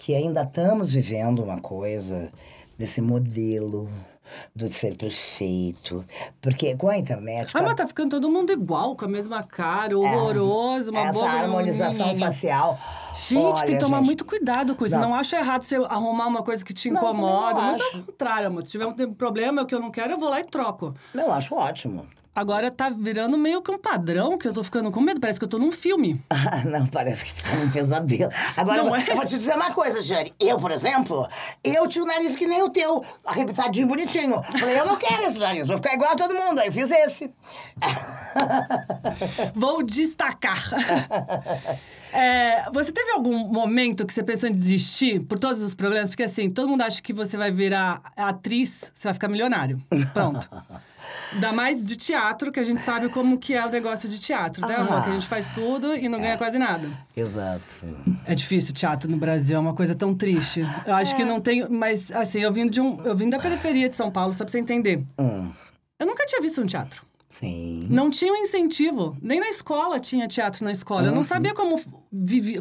B: ainda estamos vivendo uma coisa desse modelo do ser perfeito. Porque com a internet...
A: Mas tá ficando todo mundo igual, com a mesma cara, horroroso, uma boa...
B: Essa harmonização facial...
A: Gente, tem que tomar muito cuidado com isso. Não acho errado você arrumar uma coisa que te incomoda. Muito ao contrário, amor. Se tiver um problema, o que eu não quero, eu vou lá e troco.
B: Eu acho ótimo.
A: Agora tá virando meio que um padrão que eu tô ficando com medo. Parece que eu tô num filme.
B: Não, parece que tá num pesadelo. Agora, eu vou te dizer uma coisa, Jane. Eu, por exemplo, tinha o nariz que nem o teu. Arrebitadinho, bonitinho. Falei, eu não quero esse nariz, vou ficar igual a todo mundo. Aí eu fiz esse.
A: Vou destacar. Você teve algum momento que você pensou em desistir por todos os problemas? Porque assim, todo mundo acha que você vai virar atriz, você vai ficar milionário. Pronto. Ainda mais de teatro, que a gente sabe como que é o negócio de teatro, né, amor? Que a gente faz tudo e não ganha quase nada.
B: Exato.
A: É difícil o teatro no Brasil, é uma coisa tão triste. Eu acho que não tem... Mas, assim, eu vim da periferia de São Paulo, só pra você entender. Eu nunca tinha visto um teatro.
B: Sim.
A: Não tinha um incentivo. Nem na escola tinha teatro na escola. Eu não sabia como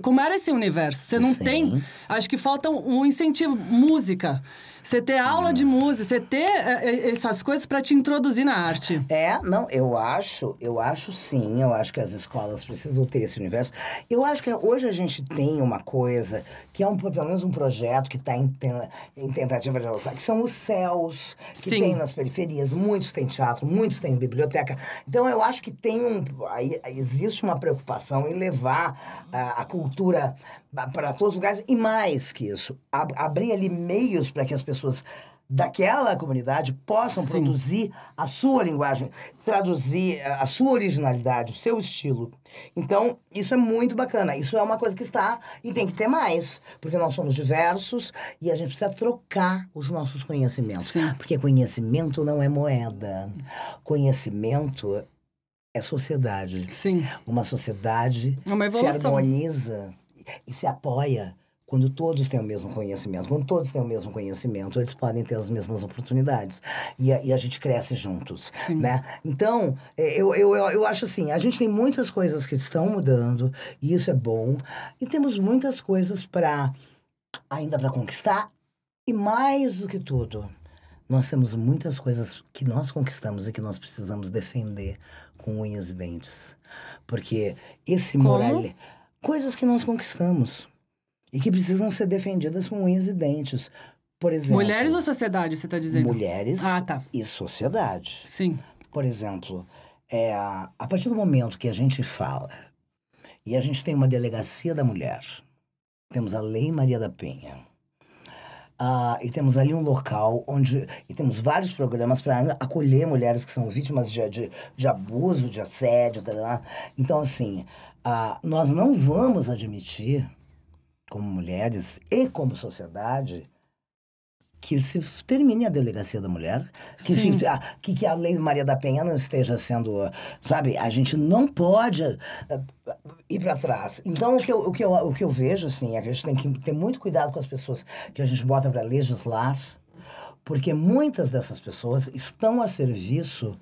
A: como era esse universo. Você não tem... Acho que falta um incentivo. Música. Você ter aula de música, você ter essas coisas para te introduzir na arte.
B: Não, eu acho sim, eu acho que as escolas precisam ter esse universo. Eu acho que hoje a gente tem uma coisa, que é pelo menos um projeto que está em tentativa de avançar, que são os CELs, que tem nas periferias. Muitos têm teatro, muitos têm biblioteca. Então, eu acho que existe uma preocupação em levar a cultura para todos os lugares. E mais que isso, abrir ali meios para que as pessoas daquela comunidade possam produzir a sua linguagem, traduzir a sua originalidade, o seu estilo. Então, isso é muito bacana. Isso é uma coisa que está e tem que ter mais, porque nós somos diversos e a gente precisa trocar os nossos conhecimentos. Porque conhecimento não é moeda. Conhecimento é sociedade. Uma sociedade se harmoniza e se apoia quando todos têm o mesmo conhecimento. Quando todos têm o mesmo conhecimento, eles podem ter as mesmas oportunidades. E a gente cresce juntos, né? Então, eu acho assim, a gente tem muitas coisas que estão mudando, e isso é bom. E temos muitas coisas ainda para conquistar. E mais do que tudo, nós temos muitas coisas que nós conquistamos e que nós precisamos defender com unhas e dentes. Porque esse moral... Coisas que nós conquistamos e que precisam ser defendidas com unhas e dentes. Por exemplo...
A: Mulheres ou sociedade, você está dizendo?
B: Mulheres e sociedade.
A: Sim.
B: Por exemplo, a partir do momento que a gente fala e a gente tem uma delegacia da mulher, temos a Lei Maria da Penha, e temos ali um local e temos vários programas para acolher mulheres que são vítimas de abuso, de assédio, Então, assim, nós não vamos admitir, como mulheres e como sociedade, que se termine a delegacia da mulher, que a Lei Maria da Penha não esteja sendo, sabe? A gente não pode ir para trás. Então, o que eu vejo, assim, é que a gente tem que ter muito cuidado com as pessoas que a gente bota para legislar, porque muitas dessas pessoas estão a serviço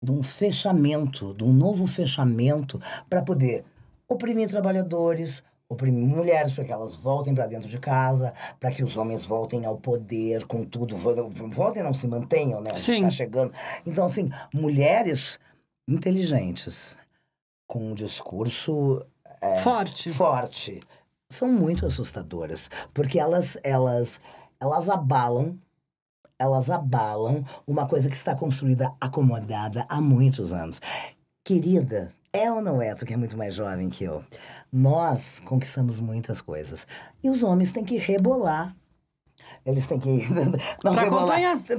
B: de um fechamento, de um novo fechamento, para poder oprimir trabalhadores, oprimir mulheres para que elas voltem para dentro de casa, para que os homens voltem ao poder com tudo. Voltem, não se mantenham, né? A gente está chegando. Então, assim, mulheres inteligentes, com um discurso forte, são muito assustadoras, porque elas abalam uma coisa que está construída, acomodada há muitos anos. Querida, é ou não é, tu que é muito mais jovem que eu? Nós conquistamos muitas coisas. E os homens têm que rebolar. Eles têm que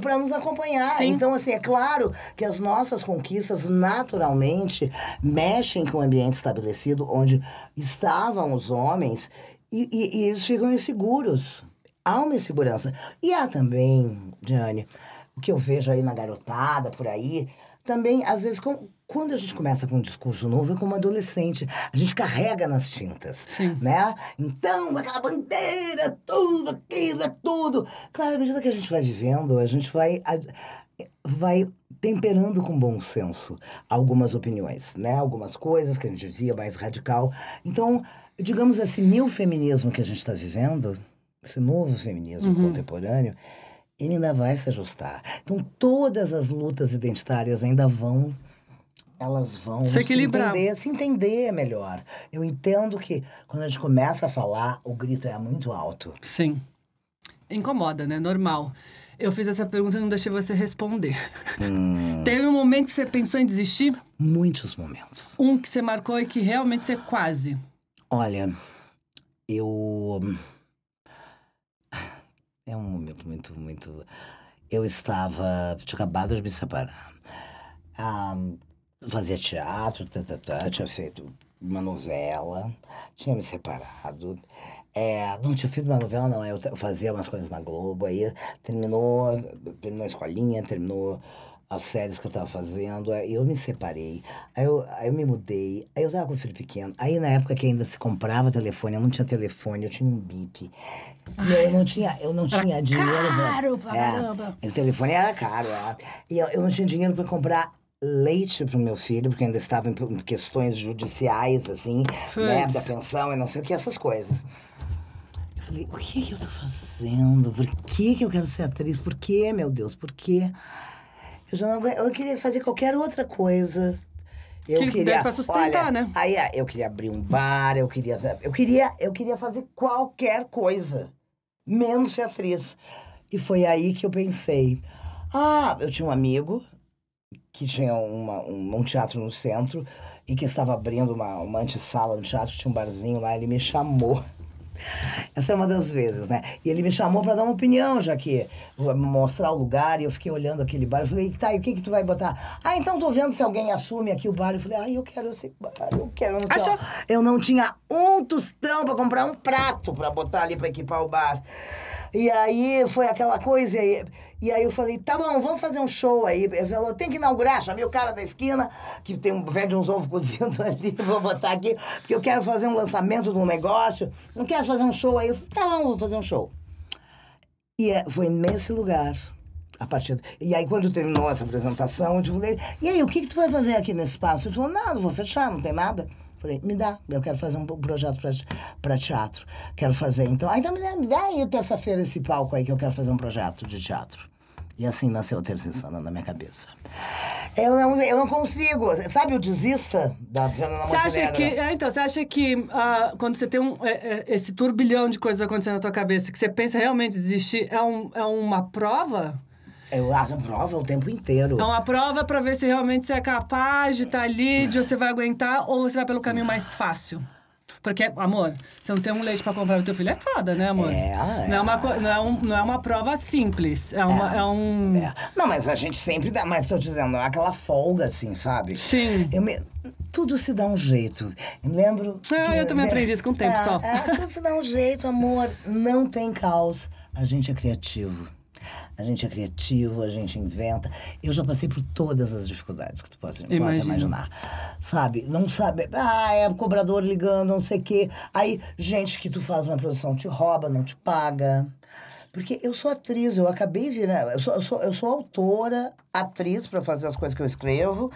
B: para nos acompanhar. Então, assim, é claro que as nossas conquistas naturalmente mexem com o ambiente estabelecido onde estavam os homens e eles ficam inseguros. Há uma insegurança. E há também, Diane, o que eu vejo aí na garotada, por aí, também, às vezes, quando a gente começa com um discurso novo, é como adolescente. A gente carrega nas tintas, né? Então, aquela bandeira, tudo, aquilo, é tudo. Claro, à medida que a gente vai vivendo, a gente vai temperando com bom senso algumas opiniões, né? Algumas coisas que a gente via mais radical. Então, digamos, esse new feminismo que a gente está vivendo, esse novo feminismo contemporâneo, ele ainda vai se ajustar. Então, todas as lutas identitárias ainda vão se equilibrar, se entender melhor. Eu entendo que quando a gente começa a falar, o grito é muito alto.
A: Sim. Incomoda, né? Normal. Eu fiz essa pergunta e não deixei você responder. Teve um momento que você pensou em desistir?
B: Muitos momentos.
A: Um que você marcou e que realmente você quase...
B: Olha, é um momento muito... Eu tinha acabado de me separar. Fazia teatro, tinha feito uma novela, tinha me separado. Não tinha feito uma novela, não. Eu fazia umas coisas na Globo, aí terminou a escolinha, terminou as séries que eu tava fazendo, aí eu me separei, aí eu me mudei, aí eu tava com o filho pequeno, aí na época que ainda se comprava telefone, eu não tinha telefone, eu tinha um bip. Eu não tinha dinheiro
A: caro pra caramba.
B: O telefone era caro, E eu não tinha dinheiro pra comprar leite pro meu filho, porque ainda estava em questões judiciais, assim, né? Da pensão e não sei o que, essas coisas. Eu falei, o que eu tô fazendo? Por que eu quero ser atriz? Por que, meu Deus? Por quê? Eu queria fazer qualquer outra coisa.
A: Que desse pra sustentar, né?
B: Aí eu queria abrir um bar, eu queria fazer qualquer coisa, menos ser atriz. E foi aí que eu pensei. Eu tinha um amigo que tinha um teatro no centro e que estava abrindo uma antessala no teatro, tinha um barzinho lá, ele me chamou. Essa é uma das vezes, né? E ele me chamou pra dar uma opinião, já que mostrar o lugar, e eu fiquei olhando aquele bar. Eu falei, tá, e o que tu vai botar? Então tô vendo se alguém assume aqui o bar. Eu falei, eu quero esse bar, eu quero. Eu não tinha um tostão pra comprar um prato pra botar ali pra equipar o bar. E aí foi aquela coisa, e aí eu falei, tá bom, vamos fazer um show aí. Ele falou, tem que inaugurar, chamei o cara da esquina, que vende uns ovos cozidos ali, vou botar aqui, porque eu quero fazer um lançamento de um negócio, não quero fazer um show aí. Eu falei, tá bom, vou fazer um show. E foi nesse lugar, e aí quando terminou essa apresentação, eu falei, e aí, o que tu vai fazer aqui nesse espaço? Ele falou, nada, vou fechar, não tem nada. Falei, me dá, eu quero fazer um projeto pra teatro. Quero fazer, então me dá aí terça-feira esse palco aí que eu quero fazer um projeto de teatro. E assim nasceu a Terça Insana na minha cabeça. Eu não consigo, sabe o desista da Fernanda Montenegro?
A: Você acha que quando você tem esse turbilhão de coisas acontecendo na tua cabeça, que você pensa realmente desistir, é uma prova?
B: Eu acho a prova o tempo inteiro.
A: É uma prova pra ver se realmente você é capaz de estar ali, de você vai aguentar, ou você vai pelo caminho mais fácil. Porque, amor, você não tem um leite pra comprar pro teu filho, é foda, né, amor? Não é uma prova simples.
B: Não, mas a gente sempre dá, mas tô dizendo, não é aquela folga, assim, sabe?
A: Sim.
B: Tudo se dá um jeito. Eu lembro.
A: Eu também aprendi isso com o tempo só.
B: Tudo se dá um jeito, amor. Não tem caos. A gente é criativo. A gente é criativo, a gente inventa. Eu já passei por todas as dificuldades que tu possa imaginar. Sabe? Não sabe. É cobrador ligando, não sei o quê. Aí, gente que tu faz uma produção te rouba, não te paga. Porque eu sou atriz, eu acabei virando... Eu sou autora, atriz pra fazer as coisas que eu escrevo.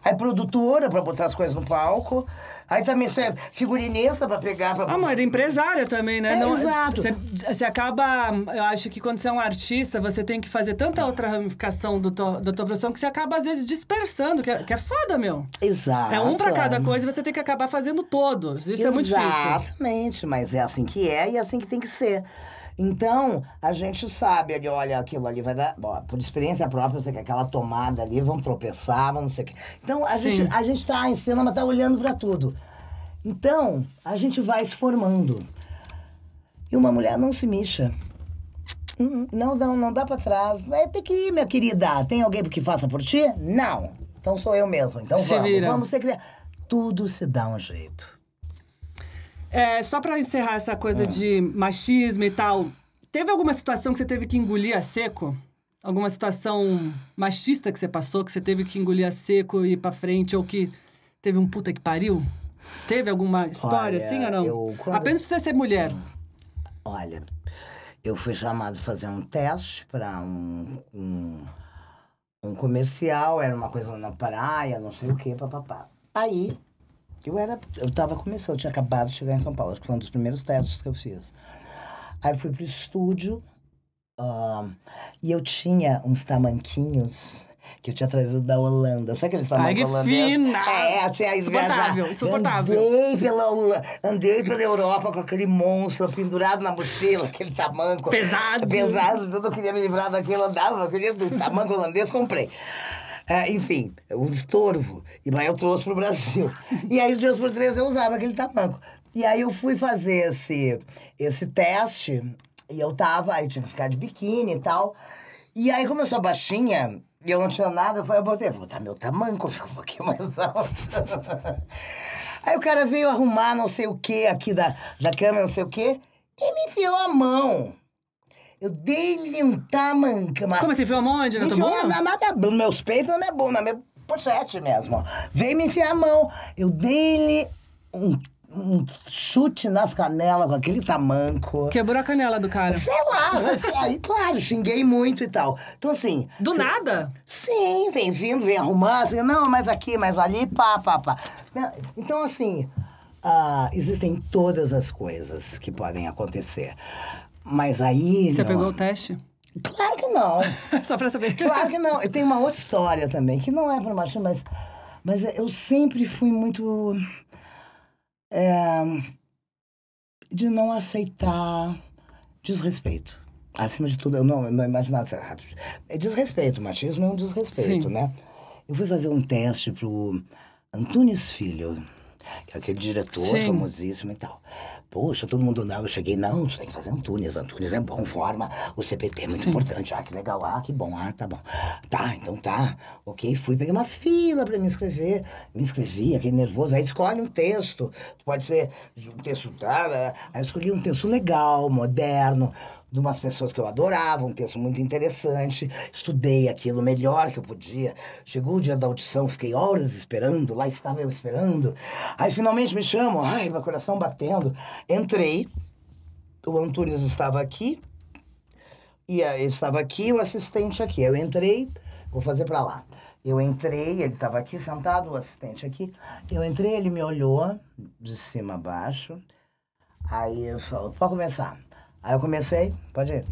B: Aí produtora pra botar as coisas no palco. Aí também você é figurinista pra pegar...
A: Mas empresária também, né?
B: Exato.
A: Você acaba... Eu acho que quando você é um artista, você tem que fazer tanta outra ramificação da tua profissão que você acaba, às vezes, dispersando, que é foda, meu.
B: Exato.
A: É um pra cada coisa e você tem que acabar fazendo todos. Isso é muito difícil.
B: Exatamente, mas é assim que é e é assim que tem que ser. Então, a gente sabe ali, olha, aquilo ali vai dar... por experiência própria, eu sei que aquela tomada ali, vão tropeçar, não sei o quê. Então, a gente tá em cena, mas tá olhando pra tudo. Então, a gente vai se formando. E uma mulher não se mixa. Não dá pra trás. Tem que ir, minha querida. Tem alguém que faça por ti? Não. Então sou eu mesmo. Então vamos ser criativos. Tudo se dá um jeito.
A: Só pra encerrar essa coisa de machismo e tal, teve alguma situação que você teve que engolir a seco? Alguma situação machista que você passou, que você teve que engolir a seco e ir pra frente, ou que teve um puta que pariu? Teve alguma história assim ou não? Apenas pra você ser mulher.
B: Olha, eu fui chamado a fazer um teste pra um comercial, era uma coisa na praia, não sei o quê, papapá. Aí... Eu tava começando, eu tinha acabado de chegar em São Paulo, acho que foi um dos primeiros testes que eu fiz. Aí eu fui pro estúdio, e eu tinha uns tamanquinhos que eu tinha trazido da Holanda. Sabe aqueles tamancos holandeses?
A: Fina!
B: Eu tinha
A: insuportável.
B: Andei pela Europa com aquele monstro pendurado na mochila, aquele tamanco.
A: Pesado,
B: tudo eu queria me livrar daquilo, eu queria desse tamanco holandês, comprei. Enfim, um estorvo. E aí eu trouxe pro Brasil. E aí, de 2 por 3, eu usava aquele tamanco. E aí eu fui fazer esse teste. E aí tinha que ficar de biquíni e tal. E aí, como eu sou baixinha, e eu não tinha nada, eu vou botar meu tamanco, fica um pouquinho mais alto. Aí o cara veio arrumar não sei o que aqui da câmera, não sei o que, e me enfiou a mão. Eu dei-lhe um tamanco.
A: Como assim? Enfiou a mão onde? Na tua bunda?
B: Nos meus peitos, na minha bunda, na minha pochete mesmo. Veio me enfiar a mão. Eu dei-lhe um chute nas canelas com aquele tamanco.
A: Quebrou a canela do cara.
B: Sei lá, aí, claro, xinguei muito e tal. Então, assim...
A: Do nada?
B: Sim, vem vindo, vem arrumando, assim, não, mais aqui, mais ali, pá. Então, assim, existem todas as coisas que podem acontecer. Mas aí...
A: Você pegou o teste?
B: Claro que não.
A: Só pra saber.
B: Claro que não. E tem uma outra história também, que não é pra machismo, mas eu sempre fui muito... de não aceitar desrespeito. Acima de tudo, eu não imaginava ser rápido. É desrespeito, machismo é um desrespeito,
A: Sim.
B: né? Eu fui fazer um teste pro Antunes Filho, que é aquele diretor famosíssimo e tal. Poxa, todo mundo não. Eu cheguei, não, tu tem que fazer Antunes. Antunes é bom, forma. O CPT é muito importante. Que legal. Que bom. Tá bom. Tá, então tá. Ok, fui, peguei uma fila pra me inscrever. Me inscrevi, aquele nervoso. Aí escolhe um texto. Pode ser um texto... Aí eu escolhi um texto legal, moderno, de umas pessoas que eu adorava, um texto muito interessante. Estudei aquilo melhor que eu podia. Chegou o dia da audição, fiquei horas esperando. Lá estava eu esperando. Aí finalmente me chamam. Ai, meu coração batendo. Entrei. O Antunes estava aqui. E estava aqui, o assistente aqui. Eu entrei, vou fazer pra lá. Eu entrei, ele estava aqui sentado, o assistente aqui. Eu entrei, ele me olhou de cima a baixo. Aí eu falei, pode começar. Aí eu comecei, pode ir.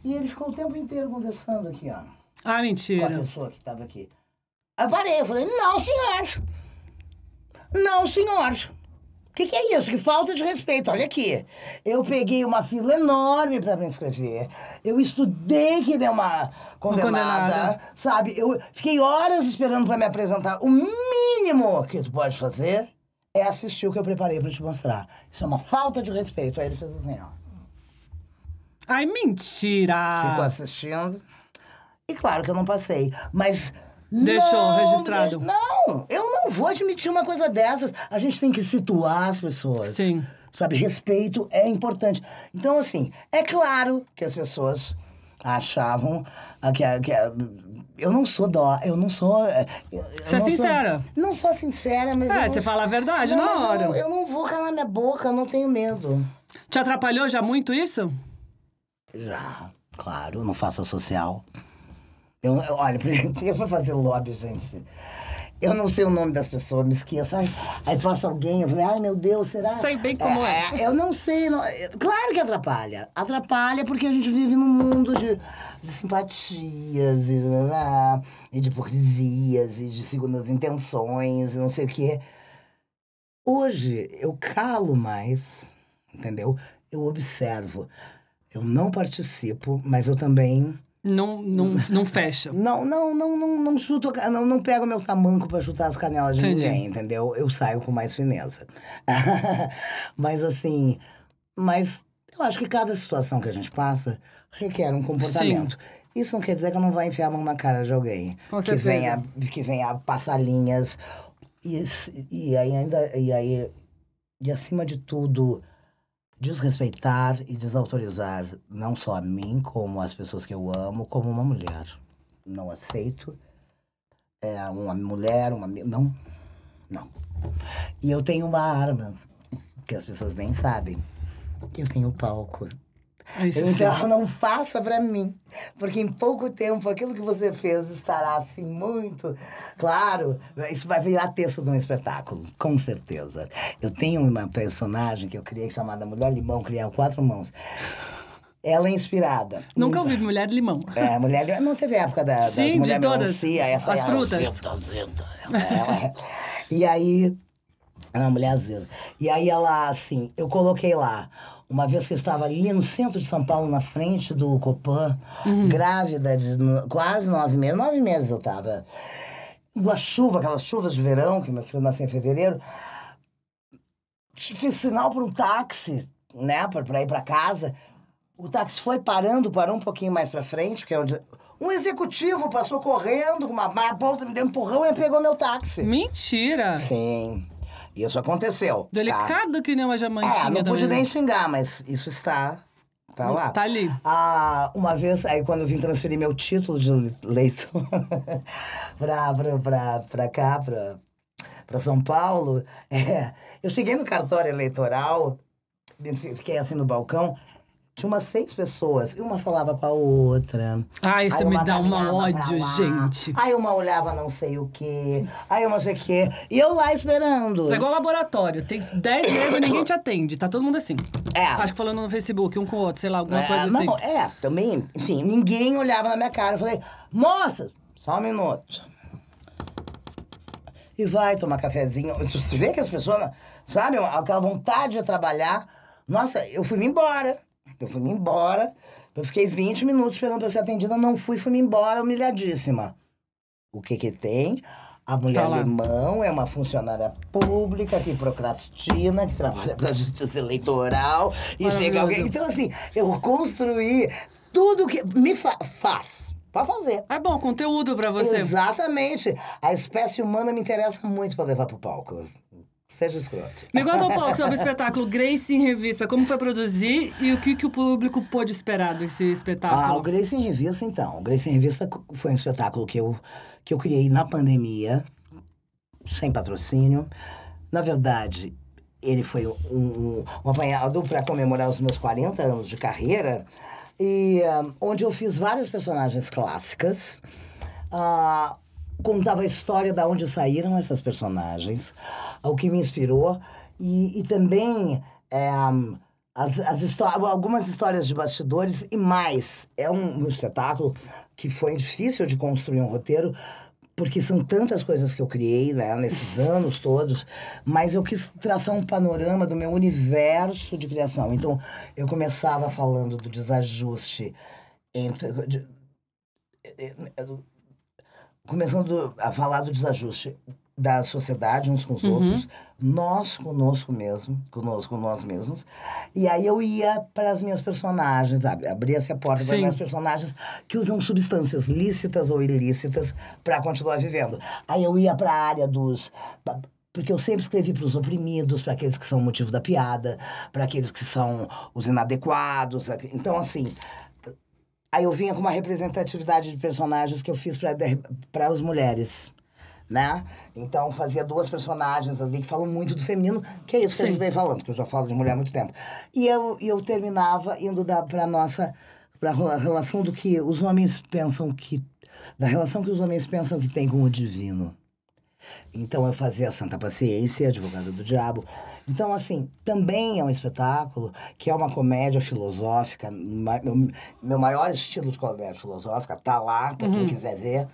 B: E ele ficou o tempo inteiro conversando aqui, ó.
A: Ah, mentira.
B: Com a pessoa que estava aqui. Aí eu parei, eu falei, não, senhor. Não, senhor. O que é isso? Que falta de respeito. Olha aqui. Eu peguei uma fila enorme para me inscrever. Eu estudei que nem uma condenada, sabe? Eu fiquei horas esperando para me apresentar. O mínimo que tu pode fazer é assistir o que eu preparei para te mostrar. Isso é uma falta de respeito. Aí ele fez assim, ó.
A: Ai, mentira!
B: Ficou assistindo. E claro que eu não passei, mas...
A: Deixou registrado.
B: Não, eu não vou admitir uma coisa dessas. A gente tem que situar as pessoas.
A: Sim.
B: Sabe, respeito é importante. Então, assim, é claro que as pessoas achavam que eu não sou eu não sou...
A: Você é sincera.
B: Não sou sincera, mas...
A: Você fala a verdade
B: não,
A: na hora.
B: Eu não vou calar minha boca, eu não tenho medo.
A: Te atrapalhou já muito isso?
B: Já, claro, não faço social. Olha, eu vou fazer lobby, gente. Eu não sei o nome das pessoas, me esqueço. Aí passa alguém, eu falei, ai meu Deus, será?
A: Sei bem como é.
B: Eu não sei. Claro que atrapalha. Atrapalha porque a gente vive num mundo de simpatias e de hipocrisias e de segundas intenções e não sei o quê. Hoje eu calo mais, entendeu? Eu observo. Eu não participo, mas eu também...
A: Não fecha.
B: Não chuto, não pego meu tamanco pra chutar as canelas de
A: Entendi.
B: ninguém, entendeu? Eu saio com mais fineza. Mas assim, eu acho que cada situação que a gente passa requer um comportamento. Sim. Isso não quer dizer que eu não vou enfiar a mão na cara de alguém.
A: Com certeza.
B: Que venha passar linhas. E acima de tudo... desrespeitar e desautorizar não só a mim, como as pessoas que eu amo, como uma mulher. Não aceito. Uma mulher, não. E eu tenho uma arma, que as pessoas nem sabem. Eu tenho palco. Então não faça pra mim. Porque em pouco tempo, aquilo que você fez estará assim muito... Claro, isso vai virar texto de um espetáculo, com certeza. Eu tenho uma personagem que eu criei chamada Mulher Limão, criei 4 mãos. Ela é inspirada.
A: Nunca ouvi Mulher Limão.
B: Mulher Limão. Não teve época das Mulher
A: de todas.
B: Melancia,
A: as frutas.
B: E aí... Ela é uma mulher azeda. E aí ela, assim, eu coloquei lá... Uma vez que eu estava ali no centro de São Paulo, na frente do Copan, grávida de quase 9 meses. 9 meses eu estava. Uma chuva, aquelas chuvas de verão, que meu filho nasceu em fevereiro. Fiz sinal para um táxi, né, para ir para casa. O táxi parou um pouquinho mais para frente, que é onde... Um executivo passou correndo com uma bolsa, me deu um empurrão e pegou meu táxi.
A: Mentira!
B: Sim. Isso aconteceu.
A: Delicado
B: tá?
A: Que nem uma diamantinha.
B: Não pude
A: também.
B: nem xingar, mas isso está lá.
A: Tá ali.
B: Uma vez, aí quando eu vim transferir meu título de leitor pra cá, pra São Paulo, Eu cheguei no cartório eleitoral, fiquei assim no balcão, tinha umas 6 pessoas, e uma falava com a outra.
A: Ai, isso
B: Aí
A: me
B: uma
A: dá uma
B: caminhava pra
A: ódio,
B: lá,
A: gente.
B: Aí uma olhava não sei o quê, aí eu não sei o quê. E eu lá esperando.
A: É igual laboratório, tem 10 negros e ninguém te atende, tá todo mundo assim.
B: É.
A: Acho que falando no Facebook, um com o outro, sei lá, alguma coisa assim.
B: Não, também, enfim, ninguém olhava na minha cara. Eu falei, moça, só um minuto. E vai tomar cafezinho. Você vê que as pessoas, sabe, aquela vontade de trabalhar. Nossa, eu fui-me embora. Eu fiquei 20 minutos esperando pra ser atendida, não fui-me embora, humilhadíssima. O que tem? A mulher limão é uma funcionária pública que procrastina, que trabalha pra justiça eleitoral e chega alguém. Então, assim, eu construí tudo que me faz. Pode fazer.
A: É bom, conteúdo pra você.
B: Exatamente. A espécie humana me interessa muito pra levar pro palco. Seja escroto.
A: Me conta um pouco sobre o espetáculo Grace em Revista. Como foi produzir e o que o público pôde esperar desse espetáculo?
B: O Grace em Revista, então. O Grace em Revista foi um espetáculo que eu criei na pandemia, sem patrocínio. Na verdade, ele foi um apanhado para comemorar os meus 40 anos de carreira, e onde eu fiz várias personagens clássicas. Contava a história de onde saíram essas personagens, o que me inspirou, e também algumas histórias de bastidores e mais. É um espetáculo que foi difícil de construir um roteiro, porque são tantas coisas que eu criei, né, nesses anos todos, mas eu quis traçar um panorama do meu universo de criação. Então, eu começava falando do desajuste começando a falar do desajuste da sociedade uns com os outros, nós conosco nós mesmos. E aí eu ia para as minhas personagens, abria-se a porta para as minhas personagens que usam substâncias lícitas ou ilícitas para continuar vivendo. Aí eu ia para a área dos... Porque eu sempre escrevi para os oprimidos, para aqueles que são o motivo da piada, para aqueles que são os inadequados. Então, assim... Aí eu vinha com uma representatividade de personagens que eu fiz para as mulheres, né? Então, fazia 2 personagens ali que falam muito do feminino, que é isso que a gente vem falando, que eu já falo de mulher há muito tempo. E eu terminava indo para a relação do que os homens pensam da relação que os homens pensam que tem com o divino. Então, eu fazia a Santa Paciência, Advogada do Diabo. Então, assim, também é um espetáculo que é uma comédia filosófica. Meu maior estilo de comédia filosófica tá lá, para quem quiser ver.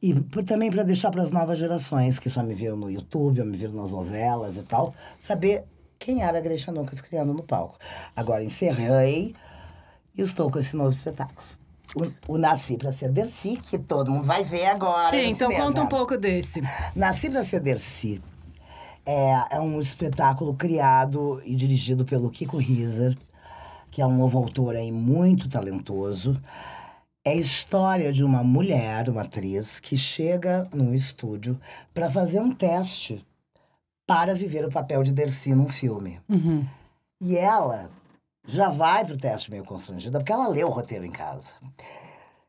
B: E também para deixar para as novas gerações, que só me viram no YouTube, ou me viram nas novelas e tal, saber quem era a Grace Chanucas criando no palco. Agora, encerrei e estou com esse novo espetáculo. O Nasci pra Ser Dercy, que todo mundo vai ver agora.
A: Sim, então conta um pouco desse.
B: Nasci pra Ser Dercy é um espetáculo criado e dirigido pelo Kiko Rieser, que é um novo autor aí muito talentoso. É a história de uma mulher, uma atriz, que chega num estúdio para fazer um teste para viver o papel de Dercy num filme. E ela... já vai pro teste meio constrangida, porque ela lê o roteiro em casa.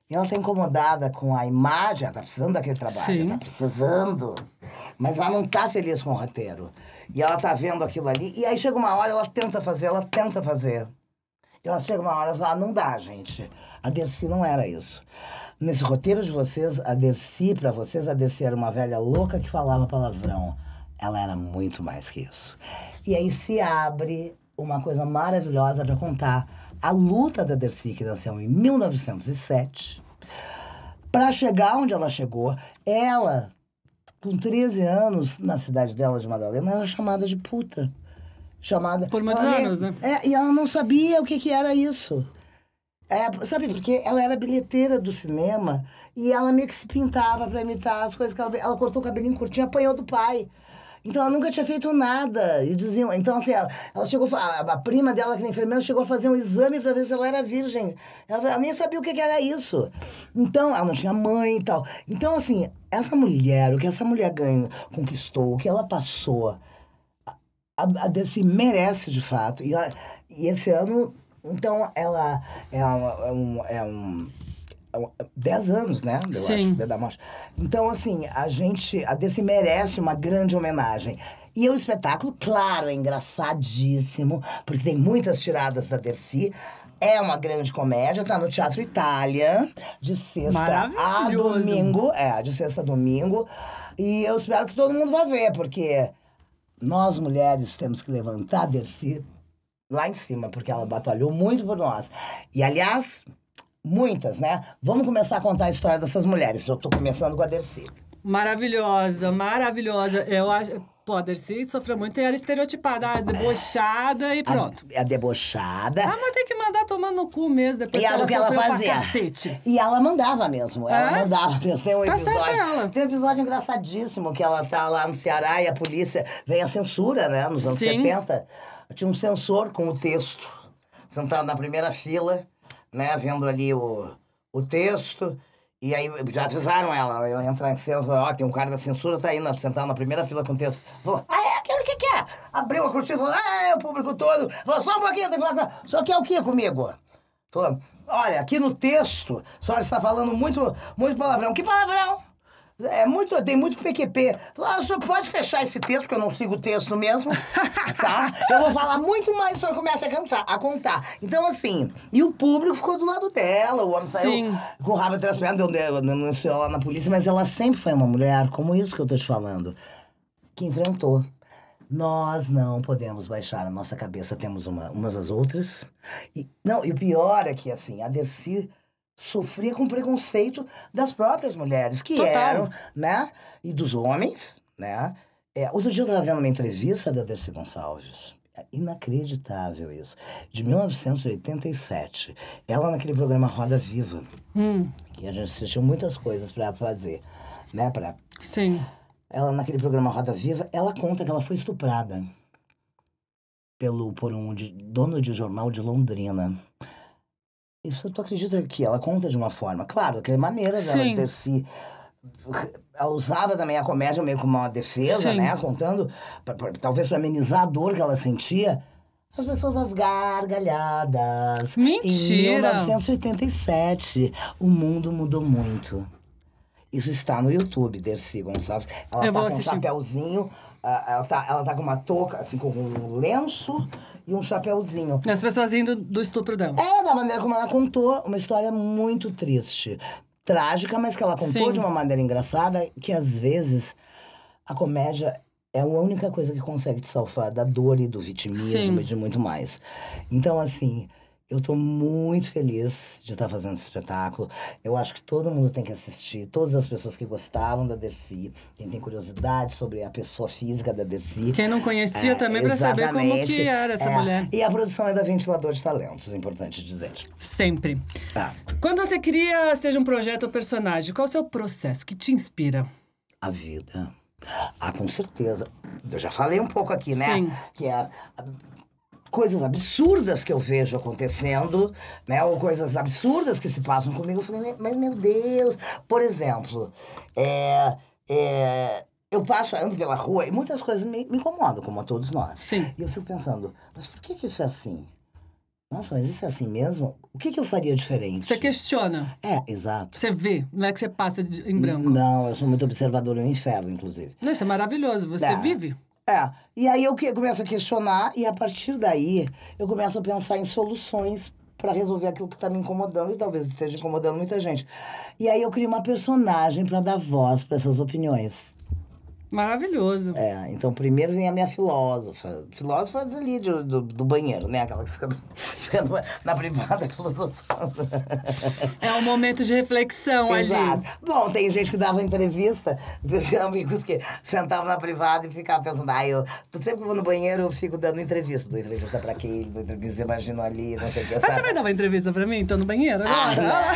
B: E ela tá incomodada com a imagem, ela tá precisando daquele trabalho, ela tá precisando. Mas ela não tá feliz com o roteiro. E ela tá vendo aquilo ali, e aí chega uma hora, ela tenta fazer. E ela chega uma hora e fala, não dá, gente. A Dercy não era isso. Nesse roteiro de vocês, a Dercy era uma velha louca que falava palavrão. Ela era muito mais que isso. E aí se abre... uma coisa maravilhosa para contar a luta da Dercy, que nasceu em 1907, para chegar onde ela chegou. Ela, com 13 anos, na cidade dela de Madalena, era chamada de puta.
A: Por muitos anos, né?
B: E ela não sabia o que era isso. Sabe, porque ela era bilheteira do cinema e ela meio que se pintava para imitar as coisas que ela cortou o cabelinho curtinho, apanhou do pai. Então, ela nunca tinha feito nada. E diziam... Então, assim, ela chegou... A prima dela, que é enfermeira, chegou a fazer um exame para ver se ela era virgem. Ela nem sabia o que era isso. Então, ela não tinha mãe e tal. Então, assim, essa mulher, o que essa mulher conquistou, o que ela passou, a Dercy merece, de fato. E esse ano, então, ela é 10 anos, né?
A: Sim.
B: Da morte. Então, assim, a Dercy merece uma grande homenagem. E o espetáculo, claro, é engraçadíssimo, porque tem muitas tiradas da Dercy. É uma grande comédia, tá no Teatro Itália, de sexta a domingo. De sexta a domingo. E eu espero que todo mundo vá ver, porque nós, mulheres, temos que levantar a Dercy lá em cima, porque ela batalhou muito por nós. E, aliás, muitas, né? Vamos começar a contar a história dessas mulheres. Eu tô começando com a Dercy.
A: Maravilhosa, maravilhosa. Eu acho... Pô, a Dercy sofreu muito e era estereotipada, debochada e pronto.
B: A debochada.
A: Ah, mas tem que mandar tomar no cu mesmo, depois
B: e
A: que ela
B: que ela fazia.
A: E
B: ela mandava mesmo. Ela mandava mesmo. Tem um
A: episódio.
B: Tem um episódio engraçadíssimo que ela tá lá no Ceará e a polícia vem a censura, né? Nos anos 70. Tinha um censor com o texto, sentado na primeira fila, né? Vendo ali o texto. E aí, já avisaram ela ia entrar em cena, falou, tem um cara da censura, tá aí, sentado na primeira fila com o texto. Falou, aquele que quer? Abriu a cortina, falou, o público todo. Falou, só um pouquinho, tem que falar com ela. Só quer o quê comigo? Falou, olha, aqui no texto, a senhora está falando muito, muito palavrão. Que palavrão? Tem muito PQP. Falou, o senhor pode fechar esse texto, porque eu não sigo o texto mesmo, tá? Eu vou falar muito mais, o senhor começa a contar. Então, assim, e o público ficou do lado dela, o homem saiu com o rabo atrás das pernas, denunciou lá na polícia, mas ela sempre foi uma mulher, como isso que eu tô te falando, que enfrentou. Nós não podemos baixar a nossa cabeça, temos umas às outras. E o pior é que, assim, a Dercy sofria com preconceito das próprias mulheres, que eram, né? E dos homens, né? Outro dia eu estava vendo uma entrevista da Dercy Gonçalves. É inacreditável isso. De 1987. Ela naquele programa Roda Viva. Que a gente assistiu muitas coisas pra fazer, né?
A: Sim.
B: Ela naquele programa Roda Viva, ela conta que ela foi estuprada por um dono de jornal de Londrina. Isso tu acredita que ela conta de uma forma? Claro, aquela maneira dela ter se... Ela usava também a comédia meio como uma defesa, né? Contando, talvez para amenizar a dor que ela sentia. As pessoas, as gargalhadas.
A: Mentira!
B: Em 1987, o mundo mudou muito. Isso está no YouTube, Dercy Gonçalves. Ela tá com um chapéuzinho, ela tá com uma touca, assim, com um lenço e um chapéuzinho.
A: E as pessoas rindo do estupro dela.
B: Da maneira como ela contou, uma história muito triste. Trágica, mas que ela contou de uma maneira engraçada, que às vezes a comédia é a única coisa que consegue te salvar da dor e do vitimismo e de muito mais. Então, assim, eu tô muito feliz de estar fazendo esse espetáculo. Eu acho que todo mundo tem que assistir. Todas as pessoas que gostavam da Dercy, quem tem curiosidade sobre a pessoa física da Dercy.
A: Quem não conhecia também, para saber como que era essa mulher.
B: E a produção é da Ventilador de Talentos, é importante dizer.
A: Sempre. Quando você cria, seja um projeto ou personagem, qual é o seu processo? O que te inspira?
B: A vida. Com certeza. Eu já falei um pouco aqui, né?
A: Sim.
B: Que coisas absurdas que eu vejo acontecendo, né? Ou coisas absurdas que se passam comigo. Eu falei, mas meu Deus... Por exemplo, eu ando pela rua e muitas coisas me incomodam, como a todos nós.
A: Sim.
B: E eu fico pensando, mas por que isso é assim? Nossa, mas isso é assim mesmo? O que eu faria diferente?
A: Você questiona.
B: Exato.
A: Você vê, não é que você passa em branco.
B: Não, eu sou muito observador no inferno, inclusive.
A: Não, isso é maravilhoso, você vive.
B: E aí eu começo a questionar e a partir daí eu começo a pensar em soluções para resolver aquilo que tá me incomodando e talvez esteja incomodando muita gente. E aí eu crio uma personagem para dar voz para essas opiniões.
A: Maravilhoso.
B: Então primeiro vem a minha filósofa. Filósofa ali do banheiro, né? Aquela que fica na privada filosofando. É
A: um momento de reflexão ali.
B: Exato. Bom, tem gente que dava entrevista, eu tinha amigos que sentavam na privada e ficavam pensando, sempre que eu vou no banheiro eu fico dando entrevista. Dou entrevista pra quem? Dou entrevista, imagino ali, não sei o que.
A: Mas você vai dar uma entrevista pra mim? Tô no banheiro agora?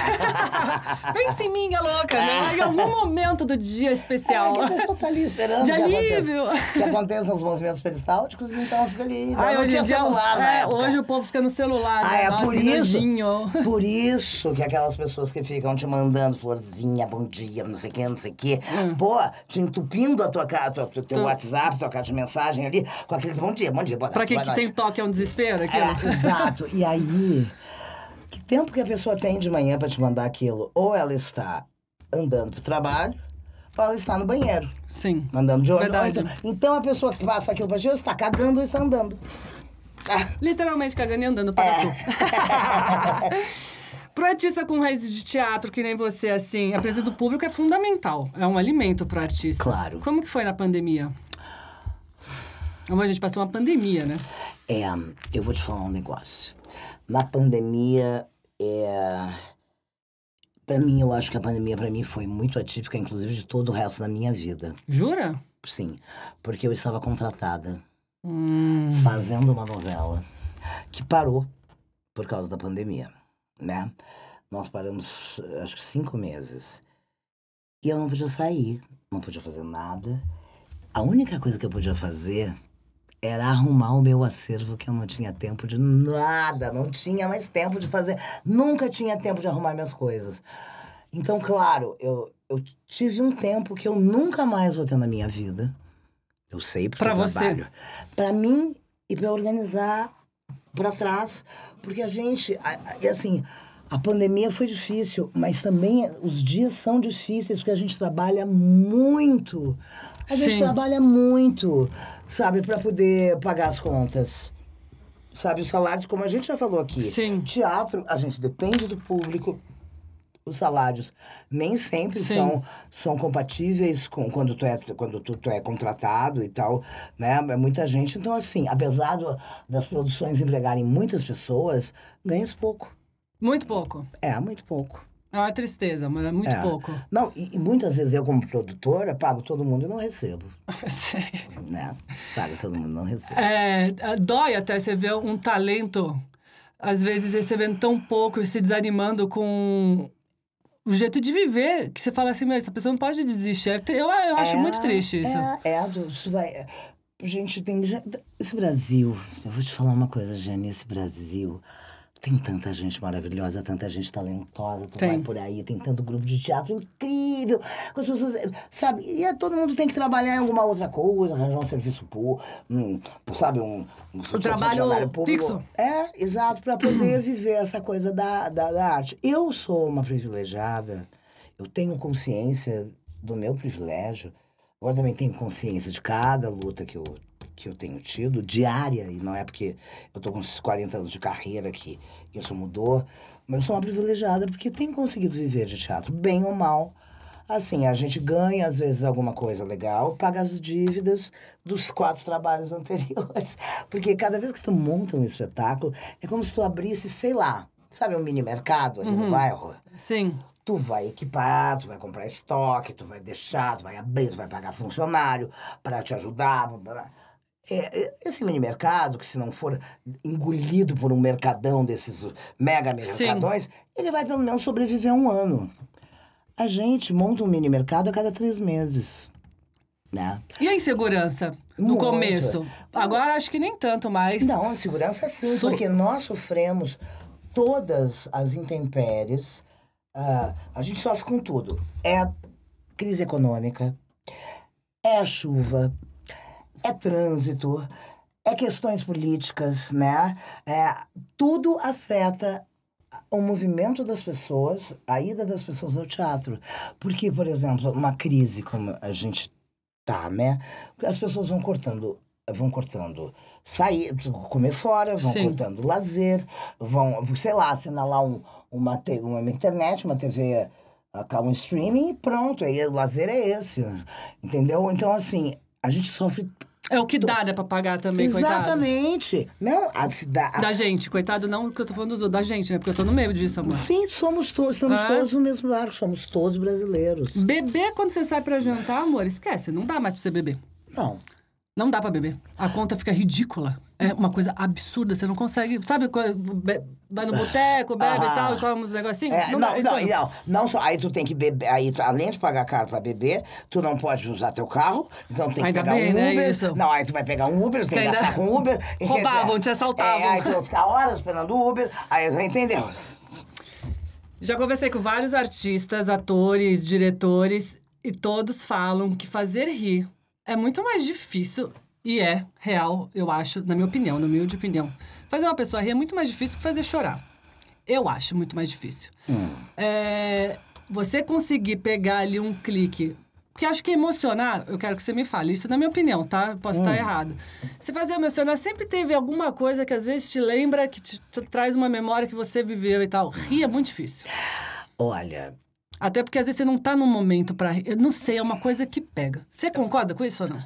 A: Pensa em mim, louca, né? Em algum momento do dia especial.
B: Que a pessoa tá ali esperando
A: de alívio.
B: Que aconteçam os movimentos peristálticos, então fica ali.
A: Não tinha celular, né? Hoje o povo fica no celular.
B: Por isso que aquelas pessoas que ficam te mandando florzinha, bom dia, não sei o quê. Pô, te entupindo teu WhatsApp, tua caixa de mensagem ali, com aqueles bom dia, boa noite.
A: Pra que tem toque, é um desespero?
B: Exato. E aí, que tempo que a pessoa tem de manhã pra te mandar aquilo? Ou ela está andando pro trabalho, ela está no banheiro.
A: Sim.
B: Andando de olho.
A: Verdade.
B: Então a pessoa que passa aquilo pra ti, está cagando ou está andando.
A: Literalmente cagando e andando para tu. Pro artista com raízes de teatro, que nem você, assim, a presença do público é fundamental. É um alimento pro artista.
B: Claro.
A: Como que foi na pandemia? A gente passou uma pandemia, né?
B: Eu vou te falar um negócio. Na pandemia, pra mim, eu acho que a pandemia pra mim foi muito atípica, inclusive de todo o resto da minha vida.
A: Jura?
B: Sim, porque eu estava contratada, fazendo uma novela que parou por causa da pandemia, né? Nós paramos, acho que 5 meses. E eu não podia sair, não podia fazer nada. A única coisa que eu podia fazer era arrumar o meu acervo, que eu não tinha tempo de nada, não tinha mais tempo de fazer. Nunca tinha tempo de arrumar minhas coisas. Então, claro, eu tive um tempo que eu nunca mais vou ter na minha vida. Eu sei porque
A: Pra
B: eu
A: você.
B: trabalho. Pra mim e pra organizar pra trás. Porque a gente, assim, a pandemia foi difícil, mas também os dias são difíceis porque a gente trabalha muito. A gente
A: Sim.
B: trabalha muito, sabe, pra poder pagar as contas. Sabe, os salários, como a gente já falou aqui.
A: Sim.
B: Teatro, a gente depende do público. Os salários nem sempre
A: Sim.
B: são compatíveis com quando tu é contratado e tal, né? É muita gente. Então, assim, apesar das produções empregarem muitas pessoas, ganha-se pouco.
A: Muito pouco.
B: Muito pouco.
A: É uma tristeza, mas é muito pouco.
B: Não, e muitas vezes eu, como produtora, pago todo mundo e não recebo.
A: Sei.
B: Né? Pago todo mundo e não recebo.
A: Dói até você ver um talento, às vezes, recebendo tão pouco e se desanimando com o jeito de viver. Que você fala assim, essa pessoa não pode desistir. Eu acho muito triste isso.
B: Isso vai... Gente, esse Brasil... Eu vou te falar uma coisa, Jane. Esse Brasil... Tem tanta gente maravilhosa, tanta gente talentosa, vai por aí, tem tanto grupo de teatro incrível, com as pessoas, sabe? E todo mundo tem que trabalhar em alguma outra coisa, arranjar um serviço público, sabe? Um
A: trabalho
B: público.
A: fixo.
B: Exato, para poder viver essa coisa da arte. Eu sou uma privilegiada, eu tenho consciência do meu privilégio, agora também tenho consciência de cada luta que eu tenho tido, diária, e não é porque eu tô com 40 anos de carreira que isso mudou, mas eu sou uma privilegiada porque tenho conseguido viver de teatro, bem ou mal. Assim, a gente ganha, às vezes, alguma coisa legal, paga as dívidas dos 4 trabalhos anteriores. Porque cada vez que tu monta um espetáculo, é como se tu abrisse, sei lá, sabe um mini mercado ali no bairro?
A: Sim.
B: Tu vai equipar, tu vai comprar estoque, tu vai deixar, tu vai abrir, tu vai pagar funcionário para te ajudar, blá, blá. Esse mini mercado, que se não for engolido por um mercadão desses mega mercadões, ele vai pelo menos sobreviver 1 ano. A gente monta um mini mercado a cada 3 meses, né?
A: E a insegurança no
B: Muito.
A: começo? Agora acho que nem tanto mais.
B: Não, a segurança sim, porque nós sofremos todas as intempéries. A gente sofre com tudo. É a crise econômica, é a chuva, é trânsito, é questões políticas, né? Tudo afeta o movimento das pessoas, a ida das pessoas ao teatro. Porque, por exemplo, uma crise como a gente tá, né? As pessoas vão cortando sair, comer fora, vão cortando lazer, vão, sei lá, assinar lá uma internet, uma TV, um streaming e pronto. Aí o lazer é esse, entendeu? Então, assim, a gente sofre...
A: É o que dá, né, pra pagar também, coitado.
B: Exatamente. Não,
A: Da gente, coitado, não que eu tô falando dos outros, da gente, né? Porque eu tô no meio disso, amor.
B: Sim, estamos todos no mesmo barco, somos todos brasileiros.
A: Beber quando você sai pra jantar, amor, esquece, não dá mais pra você beber.
B: Não.
A: Não dá pra beber. A conta fica ridícula. É uma coisa absurda, você não consegue... Sabe, vai no boteco, bebe e tal, e come uns negocinhos?
B: Não só. Aí tu tem que beber, aí além de pagar caro pra beber, tu não pode usar teu carro, então tem que
A: Ainda
B: pegar
A: bem,
B: um
A: né,
B: Uber.
A: isso.
B: Não, aí tu vai pegar um Uber, tu tem que gastar com Uber.
A: Roubavam, te assaltavam.
B: Aí tu vai ficar horas esperando o Uber, aí já entendeu.
A: Já conversei com vários artistas, atores, diretores, e todos falam que fazer rir é muito mais difícil, e é real, eu acho, na minha opinião, na minha humilde opinião. Fazer uma pessoa rir é muito mais difícil que fazer chorar. Eu acho muito mais difícil. Você conseguir pegar ali um clique, Porque acho que emocionar, eu quero que você me fale, isso na minha opinião, tá? Eu posso estar errado. Você fazer emocionar, sempre teve alguma coisa que às vezes te lembra, que te traz uma memória que você viveu e tal. Rir é muito difícil.
B: Olha...
A: Até porque às vezes você não tá no momento pra rir. Eu não sei, é uma coisa que pega. Você concorda com isso ou não?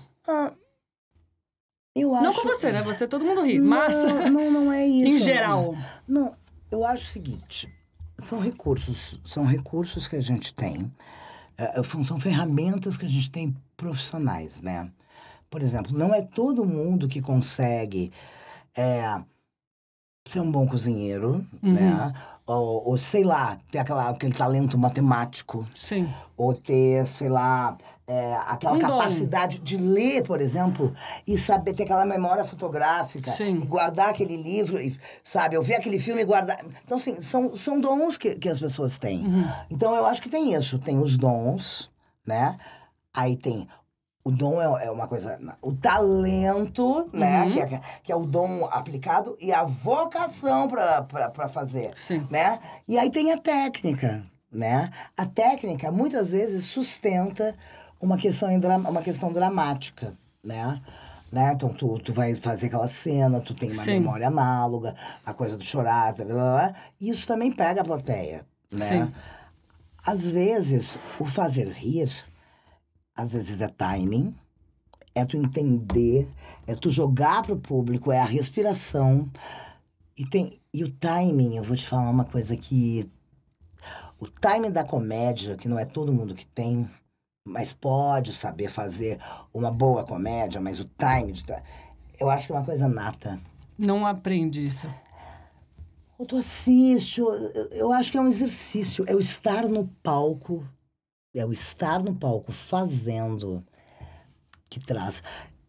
B: Eu acho...
A: Não com você, né? Você, todo mundo ri, mas...
B: Não é isso.
A: Em geral.
B: Não, eu acho o seguinte, são recursos que a gente tem, são ferramentas que a gente tem profissionais, né? Por exemplo, não é todo mundo que consegue ser um bom cozinheiro, né? Ou, sei lá, ter aquele talento matemático.
A: Sim.
B: Ou ter, sei lá, aquela capacidade de ler, por exemplo, e saber ter aquela memória fotográfica.
A: Sim.
B: E guardar aquele livro, sabe? Eu ver aquele filme e guardar... Então, assim, são dons que as pessoas têm. Então, eu acho que tem isso. Tem os dons, né? Aí tem... O dom é uma coisa... O talento, né? Que é o dom aplicado e a vocação pra fazer.
A: Sim.
B: Né? E aí tem a técnica, né? A técnica, muitas vezes, sustenta uma questão dramática, né? Então, tu vai fazer aquela cena, tu tem uma memória análoga, a coisa do chorar, blá, blá, blá, e isso também pega a plateia, né?
A: Sim.
B: Às vezes, o fazer rir... Às vezes é timing, é tu entender, é tu jogar pro público, é a respiração. E o timing, eu vou te falar uma coisa que... O timing da comédia, que não é todo mundo que tem, mas pode saber fazer uma boa comédia, mas o timing... Eu acho que é uma coisa nata.
A: Não aprende isso.
B: Ou tu assiste, eu acho que é um exercício, é o estar no palco... É o estar no palco fazendo que traz.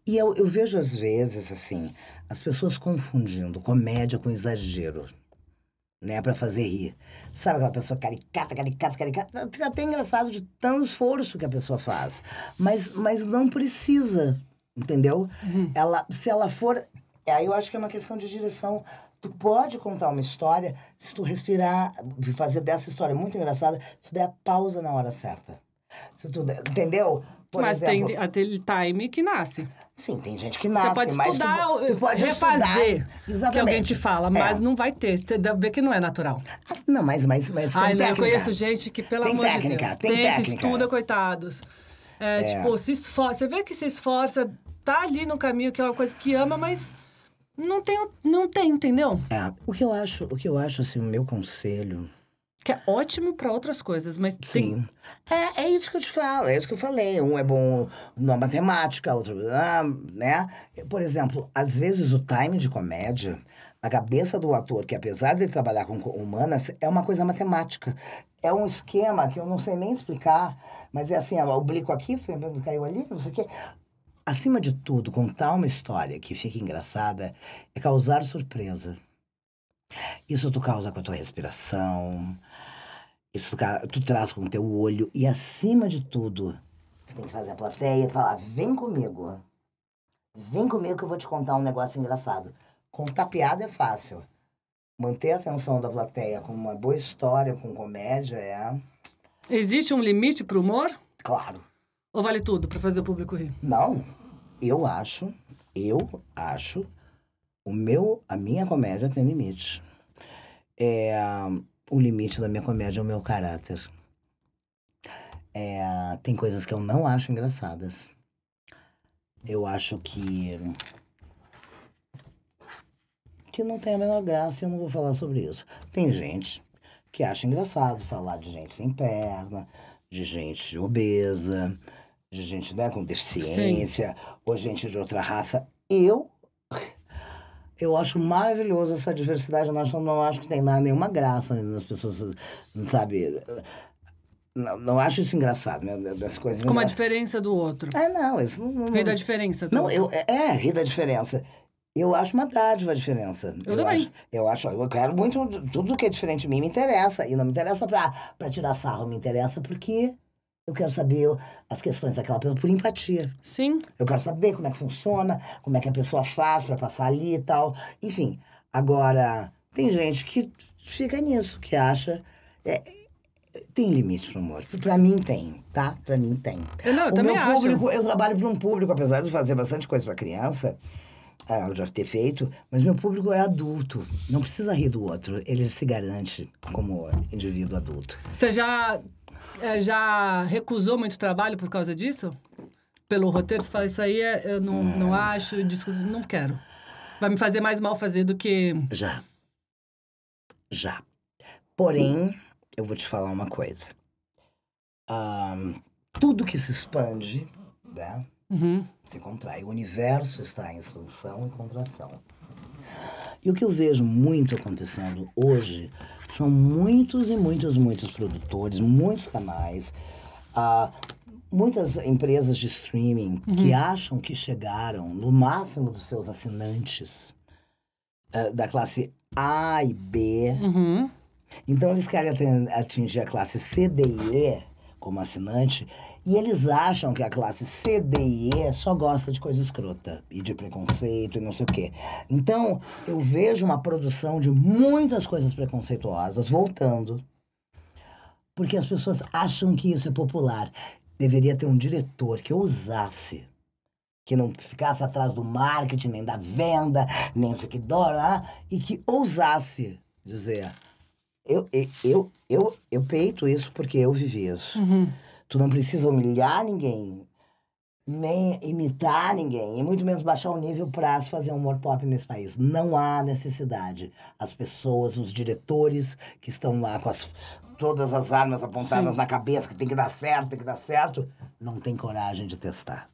B: E eu vejo, às vezes, assim, as pessoas confundindo comédia com exagero, né? Pra fazer rir. Sabe aquela pessoa caricata? Fica até engraçado de tanto esforço que a pessoa faz. Mas não precisa, entendeu? Se ela for... Aí eu acho que é uma questão de direção. Tu pode contar uma história se tu respirar, fazer dessa história muito engraçada, se tu der a pausa na hora certa. Se tu, entendeu?
A: Mas exemplo, tem aquele time que nasce.
B: Sim, tem gente que nasce.
A: Você pode estudar, tu pode refazer
B: estudar,
A: que alguém te fala, mas não vai ter. Você deve ver que não é natural.
B: Não, mas tem técnica.
A: Eu conheço gente que, pelo amor de Deus,
B: tem técnica.
A: Estuda, coitados. Tipo, se esforça. Você vê que se esforça, tá ali no caminho, que é uma coisa que ama, mas... Não tem, entendeu?
B: O que eu acho, assim, o meu conselho...
A: Que é ótimo pra outras coisas, mas
B: Sim. É isso que eu te falo, é isso que eu falei. Um é bom na matemática, outro... né? Por exemplo, às vezes o time de comédia, na cabeça do ator, que apesar de ele trabalhar com humanas, é uma coisa matemática. É um esquema que eu não sei nem explicar, mas é assim, o oblíquo aqui, caiu ali, não sei o quê... Acima de tudo, contar uma história que fique engraçada é causar surpresa. Isso tu causa com a tua respiração, isso tu traz com o teu olho. E acima de tudo, tu tem que fazer a plateia e falar, vem comigo que eu vou te contar um negócio engraçado. Contar piada é fácil. Manter a atenção da plateia com uma boa história, com comédia,
A: Existe um limite pro humor?
B: Claro.
A: Ou vale tudo pra fazer o público rir?
B: Não, eu acho, a minha comédia tem limite. O limite da minha comédia é o meu caráter. Tem coisas que eu não acho engraçadas. Eu acho que não tem a menor graça e eu não vou falar sobre isso. Tem gente que acha engraçado falar de gente sem perna, de gente obesa... de gente, né, com deficiência, ou gente de outra raça. Eu acho maravilhoso essa diversidade. Eu não acho que tem nenhuma graça nas pessoas, sabe? Não acho isso engraçado, né? Das coisas.
A: Como a diferença do outro.
B: Não, isso não...
A: Rir da diferença do outro.
B: Rir da diferença. Eu acho uma dádiva a diferença.
A: Eu também.
B: Eu quero muito... Tudo que é diferente de mim me interessa. E não me interessa pra tirar sarro, me interessa porque... Eu quero saber as questões daquela pessoa por empatia.
A: Sim.
B: Eu quero saber como é que funciona, como é que a pessoa faz pra passar ali e tal. Enfim, agora, tem gente que fica nisso, que acha... Tem limite pro humor. Pra mim tem, tá? Pra mim tem.
A: Eu também acho.
B: Público, eu trabalho para um público, apesar de fazer bastante coisa pra criança, eu já ter feito, mas meu público é adulto. Não precisa rir do outro. Ele se garante como indivíduo adulto.
A: Você já recusou muito trabalho por causa disso? Pelo roteiro, você fala, isso aí eu não acho, discuto, não quero. Vai me fazer mais mal fazer do que...
B: Já. Porém, eu vou te falar uma coisa. Tudo que se expande, né? Se contrai. O universo está em expansão e contração. E o que eu vejo muito acontecendo hoje são muitos e muitos produtores, muitos canais, muitas empresas de streaming que acham que chegaram no máximo dos seus assinantes da classe A e B. Então, eles querem atingir a classe C, D e E como assinante, e eles acham que a classe C, D e E só gosta de coisa escrota e de preconceito e não sei o quê. Então, eu vejo uma produção de muitas coisas preconceituosas voltando, porque as pessoas acham que isso é popular. Deveria ter um diretor que ousasse, que não ficasse atrás do marketing, nem da venda, nem do que dólar, e que ousasse dizer... Eu peito isso porque eu vivi isso. Tu não precisa humilhar ninguém, nem imitar ninguém, e muito menos baixar o nível pra se fazer humor pop nesse país. Não há necessidade. As pessoas, os diretores que estão lá com todas as armas apontadas na cabeça, que tem que dar certo, não tem coragem de testar,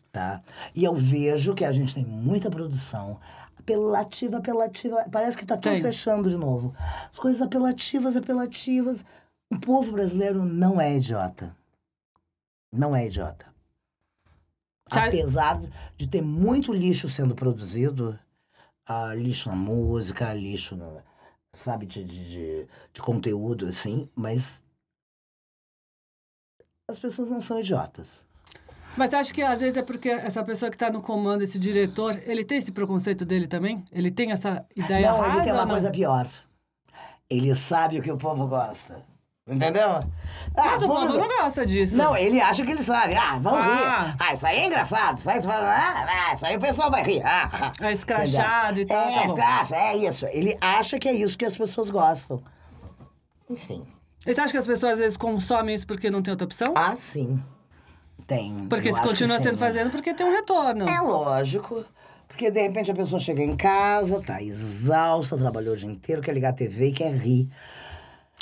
B: tá? E eu vejo que a gente tem muita produção apelativa. Parece que tá tudo fechando de novo. As coisas apelativas. O povo brasileiro não é idiota. Não é idiota. Apesar de ter muito lixo sendo produzido, lixo na música, lixo, sabe, de conteúdo, assim, mas as pessoas não são idiotas.
A: Mas você acha que às vezes é porque essa pessoa que está no comando, esse diretor, ele tem esse preconceito dele também? Ele tem essa ideia rasa?
B: Não, ele tem uma coisa pior. Ele sabe o que o povo gosta. Entendeu?
A: Mas o povo não gosta disso.
B: Não, ele acha que ele sabe. Vamos rir. Isso aí é engraçado. Isso aí, isso aí o pessoal vai rir.
A: É escrachado e tal.
B: Escracha, é isso. Ele acha que é isso que as pessoas gostam. Enfim.
A: E você acha que as pessoas às vezes consomem isso porque não tem outra opção?
B: Sim. Tem.
A: Porque se continua sendo fazendo porque tem um retorno.
B: É lógico. Porque, de repente, a pessoa chega em casa, tá exausta, trabalhou o dia inteiro, quer ligar a TV e quer rir.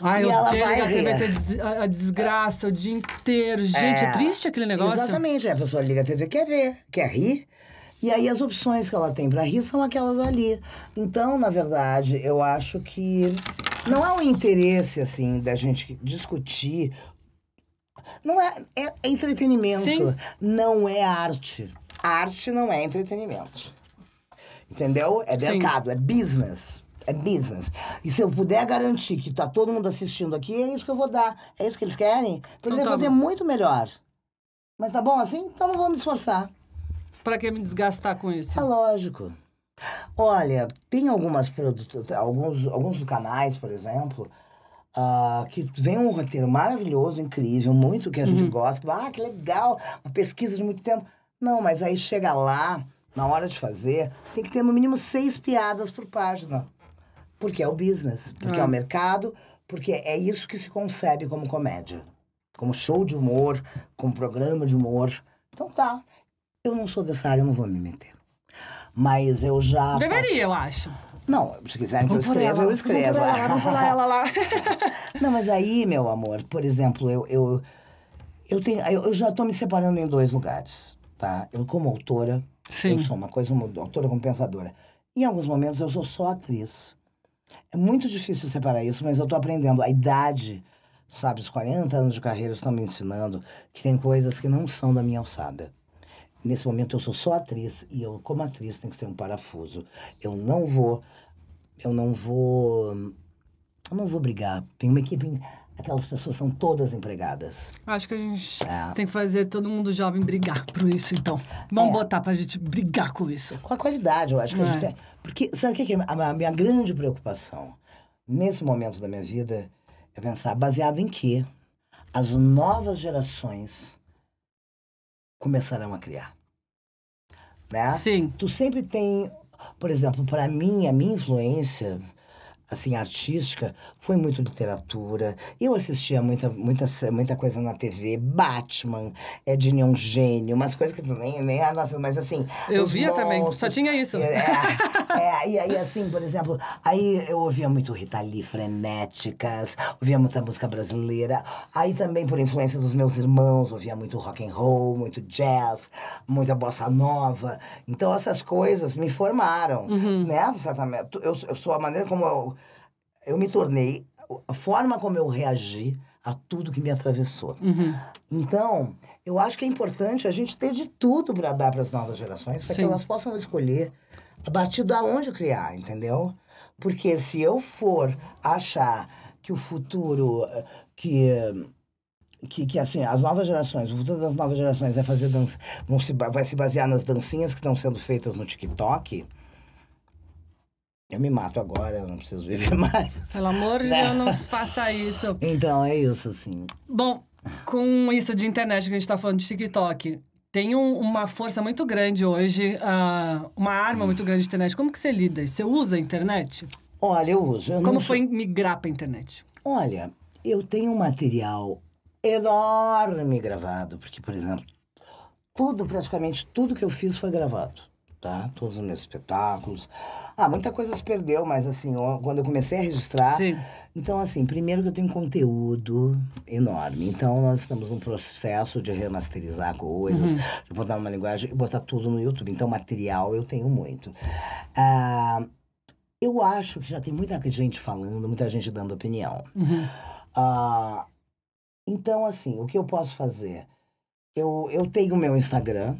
A: Eu odeio ligar a TV, a desgraça o dia inteiro. Gente, é triste aquele negócio.
B: Exatamente. A pessoa liga a TV, quer ver, quer rir. E aí, as opções que ela tem pra rir são aquelas ali. Então, na verdade, eu acho que não há um interesse, assim, da gente discutir. Não é entretenimento. Sim. Não é arte. Arte não é entretenimento. Entendeu? É mercado, é business. É business. E se eu puder garantir que tá todo mundo assistindo aqui, é isso que eu vou dar. É isso que eles querem. Poderia fazer muito melhor. Mas tá bom assim? Então não vou me esforçar.
A: Pra que me desgastar com isso?
B: É lógico. Olha, tem alguns canais, por exemplo... que vem um roteiro maravilhoso, incrível, muito que a gente gosta. Que legal, uma pesquisa de muito tempo. Não, mas aí chega lá, na hora de fazer, tem que ter no mínimo 6 piadas por página. Porque é o business, porque é o mercado, porque é isso que se concebe como comédia. Como show de humor, como programa de humor. Então tá, eu não sou dessa área, eu não vou me meter. Mas eu já...
A: Deveria, eu acho.
B: Não, se quiserem que eu escreva, eu escrevo.
A: Vamos por ela lá.
B: Não, mas aí, meu amor, por exemplo, eu já tô me separando em 2 lugares, tá? Eu, como autora, eu sou uma autora como pensadora. Em alguns momentos, eu sou só atriz. É muito difícil separar isso, mas eu tô aprendendo. A idade, sabe, os 40 anos de carreira estão me ensinando que tem coisas que não são da minha alçada. Nesse momento, eu sou só atriz, e eu, como atriz, tenho que ser um parafuso. Eu não vou brigar. Tem uma equipe... Aquelas pessoas são todas empregadas.
A: Acho que a gente tem que fazer todo mundo jovem brigar por isso, então. Vamos botar pra gente brigar com isso.
B: Com a qualidade, eu acho que a gente tem... Porque, sabe o que é a minha grande preocupação? Nesse momento da minha vida, É pensar baseado em quê as novas gerações começarão a criar, né?
A: Sim.
B: Tu sempre tem, por exemplo, para mim, a minha influência assim, artística, foi muito literatura. Eu assistia muita coisa na TV. Batman, Edney é um gênio, umas coisas que tu nem nossa, mas assim...
A: Eu via também, só tinha isso.
B: E aí, assim, por exemplo, aí eu ouvia muito Rita Lee, Frenéticas, ouvia muita música brasileira. Aí também, por influência dos meus irmãos, ouvia muito rock and roll, muito jazz, muita bossa nova. Então, essas coisas me formaram, né? Certamente. Eu sou a maneira como eu me tornei, a forma como eu reagi a tudo que me atravessou. Então, eu acho que é importante a gente ter de tudo para dar para as novas gerações, para que elas possam escolher a partir de onde criar, entendeu? Porque se eu for achar que o futuro, que assim, as novas gerações, o futuro das novas gerações é fazer dança, vai se basear nas dancinhas que estão sendo feitas no TikTok, eu me mato agora, eu não preciso viver mais.
A: Pelo amor de Deus, não faça isso.
B: Então, é isso, assim.
A: Bom, com isso de internet que a gente tá falando de TikTok, tem uma força muito grande hoje, uma arma muito grande de internet. Como que você lida? Você usa a internet?
B: Olha, eu uso.
A: Como foi migrar pra internet?
B: Olha, eu tenho um material enorme gravado, porque, por exemplo, praticamente tudo que eu fiz foi gravado, tá? Todos os meus espetáculos. Muita coisa se perdeu, mas assim, quando eu comecei a registrar...
A: Sim.
B: Então, assim, primeiro que eu tenho conteúdo enorme. Então, nós estamos num processo de remasterizar coisas, de botar numa linguagem e botar tudo no YouTube. Então, material eu tenho muito. Eu acho que já tem muita gente falando, muita gente dando opinião. Então, assim, o que eu posso fazer? Eu tenho o meu Instagram,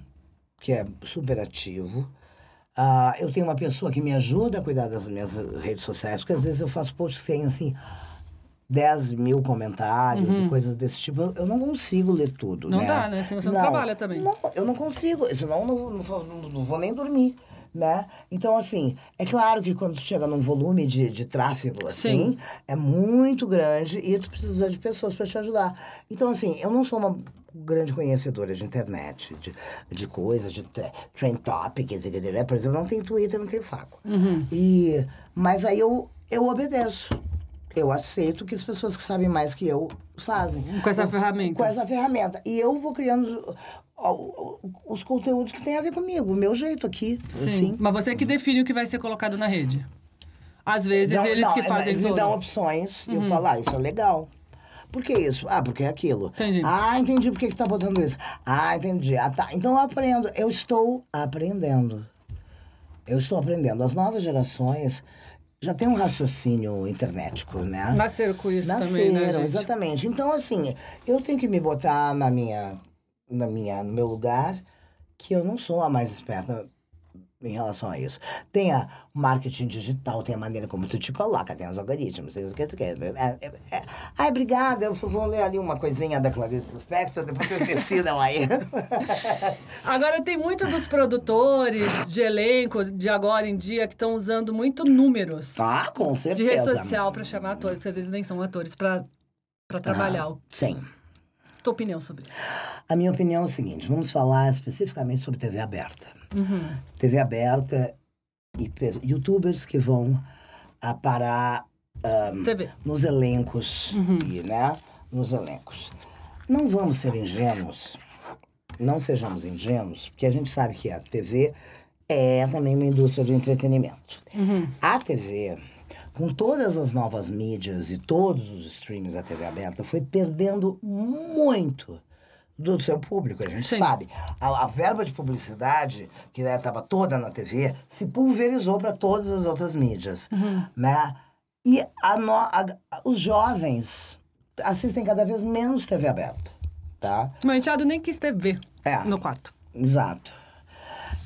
B: que é super ativo. Eu tenho uma pessoa que me ajuda a cuidar das minhas redes sociais, porque às vezes eu faço posts que tem, assim, 10 mil comentários e coisas desse tipo. Eu não consigo ler tudo,
A: Não
B: né?
A: dá, né? Senão você não trabalha também.
B: Não, eu não consigo, senão eu não vou nem dormir, né? Então, assim, é claro que quando tu chega num volume de tráfego, assim, é muito grande e tu precisa de pessoas para te ajudar. Então, assim, eu não sou uma grande conhecedora de internet, de coisas, de trend topics, por exemplo, não tem Twitter, não tenho saco. Mas aí eu obedeço. Eu aceito que as pessoas que sabem mais que eu fazem.
A: Com essa ferramenta.
B: Com essa ferramenta. E eu vou criando os conteúdos que tem a ver comigo, o meu jeito aqui.
A: Sim.
B: Assim.
A: Mas você que define o que vai ser colocado na rede. Às vezes eles que fazem
B: eles
A: tudo.
B: me dão opções e eu falo, isso é legal. Por que isso? Porque é aquilo.
A: Entendi.
B: Entendi por que tá botando isso. Entendi. Tá. Então eu aprendo. Eu estou aprendendo. As novas gerações já têm um raciocínio internetico, né?
A: Nasceram com isso também, né, gente?
B: Exatamente. Então, assim, eu tenho que me botar no meu lugar, que eu não sou a mais esperta em relação a isso. Tem a marketing digital, tem a maneira como tu te coloca, tem os algoritmos, tem os que você quer. Obrigada, eu vou ler ali uma coisinha da Clarice Lispector, depois vocês decidam aí.
A: Agora, tem muitos dos produtores de elenco de agora em dia que estão usando muito números.
B: Com certeza.
A: De rede social para chamar atores, que às vezes nem são atores, para trabalhar.
B: Sim.
A: Tua opinião sobre isso?
B: A minha opinião é o seguinte, vamos falar especificamente sobre TV aberta. TV aberta e youtubers que vão parar nos elencos, né? Nos elencos. Não vamos ser ingênuos, não sejamos ingênuos, porque a gente sabe que a TV é também uma indústria do entretenimento. A TV, com todas as novas mídias e todos os streams da TV aberta, foi perdendo muito do seu público, a gente sabe. A verba de publicidade, que estava toda na TV, se pulverizou para todas as outras mídias, né? E os jovens assistem cada vez menos TV aberta, tá?
A: O meu enteado nem quis TV no quarto.
B: Exato.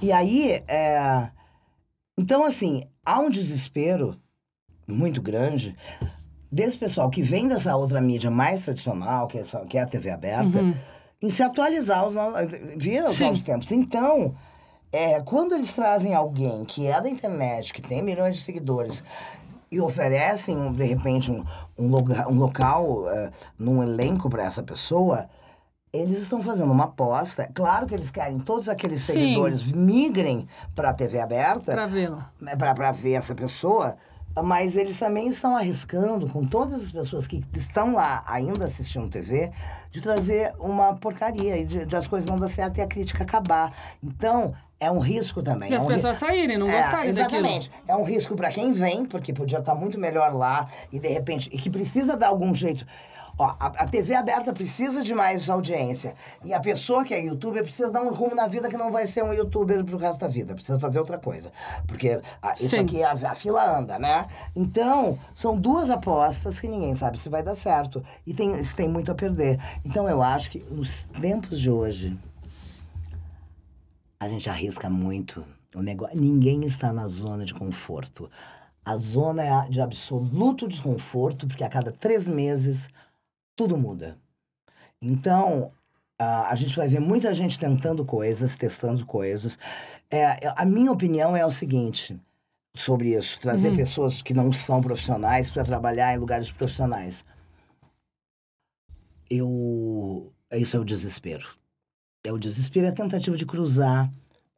B: E aí, então, assim, há um desespero muito grande desse pessoal que vem dessa outra mídia mais tradicional, que é a TV aberta, em se atualizar os novos tempos. Então, quando eles trazem alguém que é da internet, que tem milhões de seguidores, e oferecem, de repente, um local num elenco para essa pessoa, eles estão fazendo uma aposta. Claro que eles querem todos aqueles seguidores migrem para a TV aberta.
A: Para vê-la.
B: Para ver essa pessoa. Mas eles também estão arriscando, com todas as pessoas que estão lá ainda assistindo TV, de trazer uma porcaria e de as coisas não dar certo e a crítica acabar. Então, é um risco também.
A: E as pessoas saírem, não gostarem daquilo.
B: Exatamente. É um risco para quem vem, porque podia estar muito melhor lá e, de repente, e que precisa dar algum jeito. Ó, a TV aberta precisa de mais audiência. E a pessoa que é youtuber precisa dar um rumo na vida que não vai ser um youtuber pro resto da vida. Precisa fazer outra coisa. Porque isso aqui, a fila anda, né? Então, são duas apostas que ninguém sabe se vai dar certo. E tem muito a perder. Então, eu acho que nos tempos de hoje, a gente arrisca muito. Ninguém está na zona de conforto. A zona é de absoluto desconforto, porque a cada 3 meses... tudo muda. Então, a gente vai ver muita gente tentando coisas, testando coisas. A minha opinião é o seguinte sobre isso. Trazer pessoas que não são profissionais para trabalhar em lugares profissionais. Isso é o desespero. É o desespero, é a tentativa de cruzar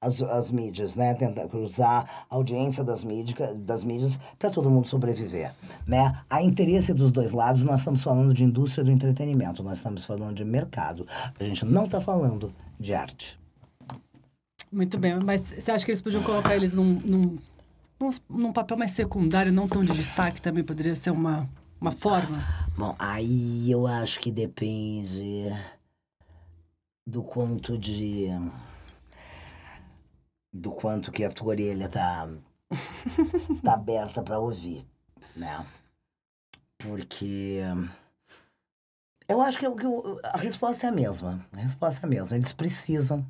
B: as mídias, né? Tentar cruzar a audiência das mídias para todo mundo sobreviver, né? Há interesse dos dois lados. Nós estamos falando de indústria do entretenimento, nós estamos falando de mercado. A gente não está falando de arte.
A: Muito bem, mas você acha que eles podiam colocar eles num papel mais secundário, não tão de destaque, também poderia ser uma forma?
B: Bom, aí eu acho que depende do quanto que a tua orelha tá aberta para ouvir, né? Porque eu acho que a resposta é a mesma. A resposta é a mesma. Eles precisam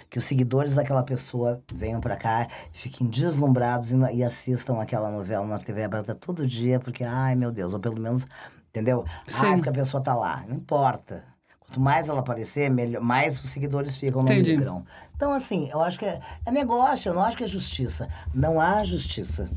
B: que os seguidores daquela pessoa venham para cá, fiquem deslumbrados e assistam aquela novela na TV aberta todo dia, porque, ai, meu Deus, ou pelo menos, entendeu? Ai, porque a pessoa tá lá. Não importa. Quanto mais ela aparecer, mais os seguidores ficam, não migram. Então, assim, eu acho que é negócio, eu não acho que é justiça. Não há justiça.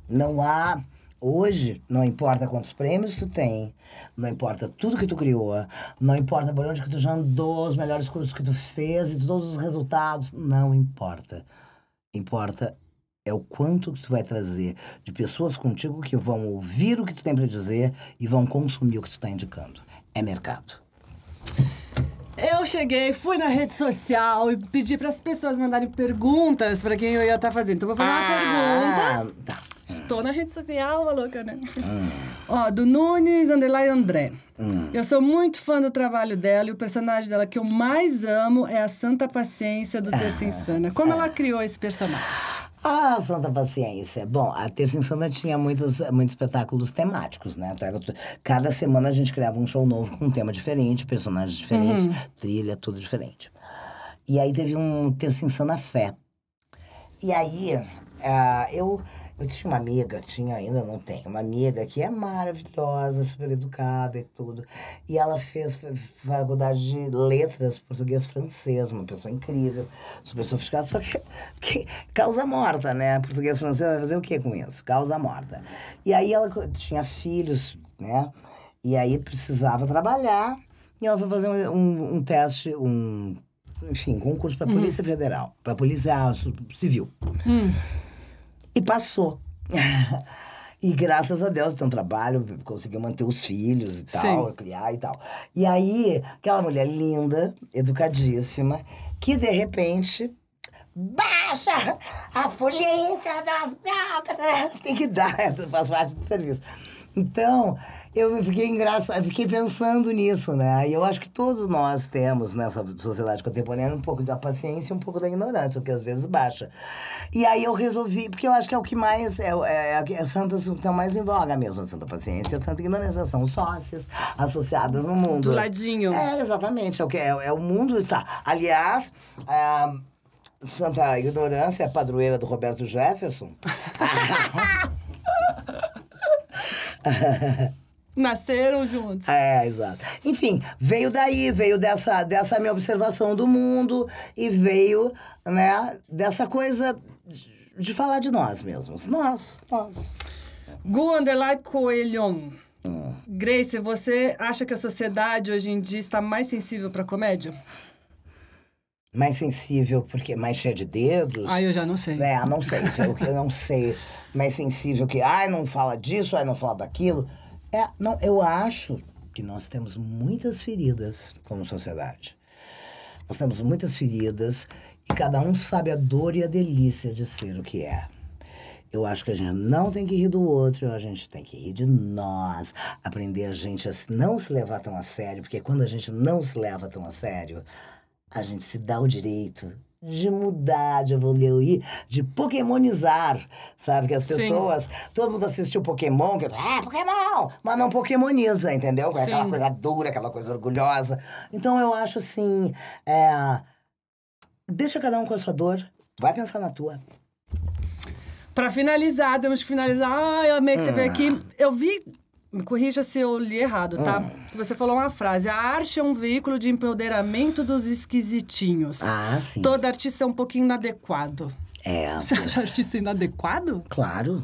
B: Não há... Hoje, não importa quantos prêmios tu tem, não importa tudo que tu criou, não importa por onde que tu já andou, os melhores cursos que tu fez e todos os resultados, não importa. Importa é o quanto que tu vai trazer de pessoas contigo que vão ouvir o que tu tem para dizer e vão consumir o que tu tá indicando. É mercado.
A: Eu fui na rede social e pedi para as pessoas mandarem perguntas para quem eu ia estar fazendo. Então, vou fazer uma pergunta.
B: Tá.
A: Estou na rede social, louca, né? Ó, do Nunes _André. Eu sou muito fã do trabalho dela e o personagem dela que eu mais amo é a Santa Paciência do Terça Insana. Como ela criou esse personagem?
B: Ah, Santa Paciência. Bom, a Terça Insana tinha muitos espetáculos temáticos, né? Cada semana a gente criava um show novo com um tema diferente, personagens diferentes, trilha, tudo diferente. E aí teve um Terça Insana Fé. E aí, eu tinha uma amiga, ainda não tenho, uma amiga que é maravilhosa, super educada e tudo. E ela fez faculdade de letras, português francês, uma pessoa incrível, super sofisticada, só que causa morta, né? Português francês vai fazer o que com isso? Causa morta. E aí ela tinha filhos, né? E aí precisava trabalhar, e ela foi fazer um teste, enfim, concurso para Polícia Federal, para Polícia Civil. E passou. E graças a Deus tem um trabalho, conseguiu manter os filhos e tal, criar e tal. E aí, aquela mulher linda, educadíssima, que de repente baixa a polícia das brocas, tem que dar, faz parte do serviço. Então, eu fiquei pensando nisso, né? E eu acho que todos nós temos, nessa sociedade contemporânea, um pouco da paciência e um pouco da ignorância, porque às vezes baixa. E aí eu resolvi, porque eu acho que é o que mais, as santas estão mais em voga mesmo, a Santa Paciência e a Santa Ignorância, são sócias associadas no mundo.
A: Do ladinho.
B: Exatamente, o mundo tá. Aliás, Santa Ignorância é a padroeira do Roberto Jefferson.
A: Nasceram juntos.
B: Exato. Enfim, veio dessa minha observação do mundo e veio, né, dessa coisa de falar de nós mesmos. Nós.
A: Gu_Coelhon. Grace, você acha que a sociedade hoje em dia está mais sensível para comédia?
B: Mais sensível porque mais cheia de dedos?
A: Eu já não sei.
B: Não sei. Isso é o que eu não sei. Mais sensível que, não fala disso, não fala daquilo. Não, eu acho que nós temos muitas feridas como sociedade. Nós temos muitas feridas e cada um sabe a dor e a delícia de ser o que é. Eu acho que a gente não tem que rir do outro, a gente tem que rir de nós. Aprender a gente a não se levar tão a sério, porque quando a gente não se leva tão a sério, a gente se dá o direito de mudar, de evoluir, de pokémonizar, sabe? Que as pessoas... Sim. Todo mundo assistiu Pokémon, que Pokémon! Mas não pokémoniza, entendeu? É aquela coisa dura, aquela coisa orgulhosa. Então, eu acho assim... deixa cada um com a sua dor. Vai pensar na tua.
A: Pra finalizar, temos que finalizar. Eu amei que você veio aqui. Eu vi... Me corrija se eu li errado, tá? Você falou uma frase. A arte é um veículo de empoderamento dos esquisitinhos.
B: Sim.
A: Todo artista é um pouquinho inadequado. Você acha artista inadequado?
B: Claro.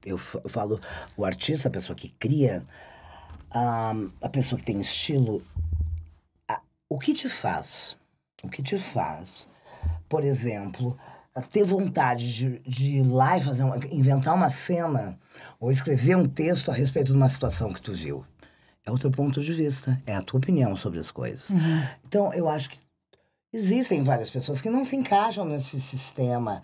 B: Eu falo, o artista, a pessoa que cria, a pessoa que tem estilo. O que te faz? Por exemplo... ter vontade de ir lá e inventar uma cena ou escrever um texto a respeito de uma situação que tu viu. É o teu ponto de vista, é a tua opinião sobre as coisas. Então, eu acho que existem várias pessoas que não se encaixam nesse sistema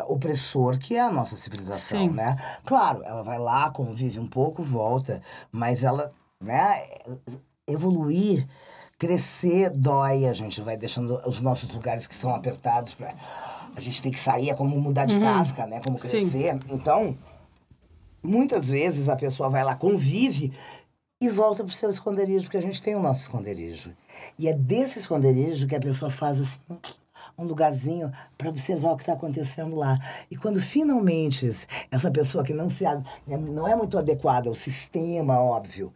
B: opressor que é a nossa civilização, né? Claro, ela vai lá, convive um pouco, volta, mas ela, né, evoluir... Crescer dói, a gente vai deixando os nossos lugares que estão apertados. A gente tem que sair, é como mudar de casca, né? Como crescer. Sim. Então, muitas vezes a pessoa vai lá, convive e volta pro seu esconderijo, porque a gente tem o nosso esconderijo. E é desse esconderijo que a pessoa faz assim, um lugarzinho para observar o que está acontecendo lá. E quando finalmente essa pessoa que não é muito adequada ao sistema, óbvio,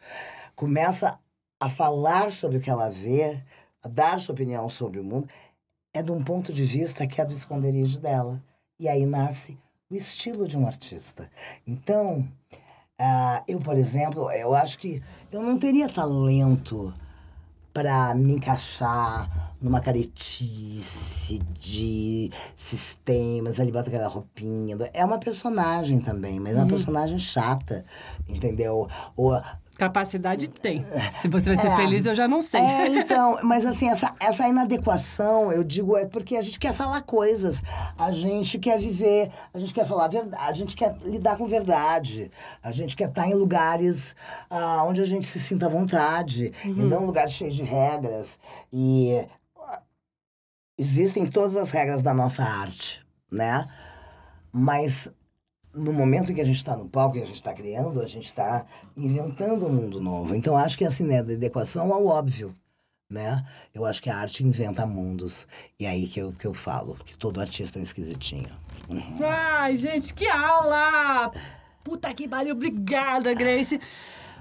B: começa a falar sobre o que ela vê, a dar sua opinião sobre o mundo, é de um ponto de vista que é do esconderijo dela. E aí nasce o estilo de um artista. Então, eu, por exemplo, eu acho que eu não teria talento para me encaixar numa caretice de sistemas, ali bota aquela roupinha. É uma personagem também, mas é uma personagem chata, entendeu?
A: Capacidade tem. Se você vai ser feliz, eu já não sei.
B: Então, mas assim, essa inadequação, eu digo, é porque a gente quer falar coisas, a gente quer viver, a gente quer falar verdade, a gente quer lidar com verdade, a gente quer estar em lugares onde a gente se sinta à vontade, e não lugares cheios de regras. E existem todas as regras da nossa arte, né? Mas... no momento em que a gente está no palco e a gente está criando, a gente está inventando um mundo novo. Então, acho que assim, né, da adequação ao óbvio, né? Eu acho que a arte inventa mundos. E é aí que eu falo, que todo artista é um esquisitinho.
A: Ai, gente, que aula! Puta que pariu, obrigada, Grace.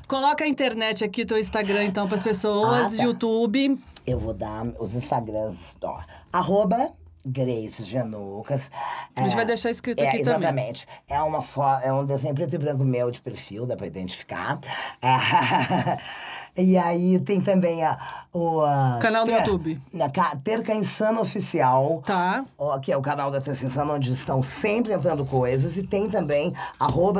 A: Coloca a internet aqui, teu Instagram, então, para as pessoas, tá. YouTube.
B: Eu vou dar os Instagrams, ó. @Grace Genucas.
A: A gente vai deixar escrito aqui
B: exatamente. Também. É um desenho preto e branco meu de perfil, dá pra identificar. E aí tem também o
A: canal do YouTube.
B: Terca Insana Oficial.
A: Tá.
B: Que é o canal da Terca Insana, onde estão sempre entrando coisas. E tem também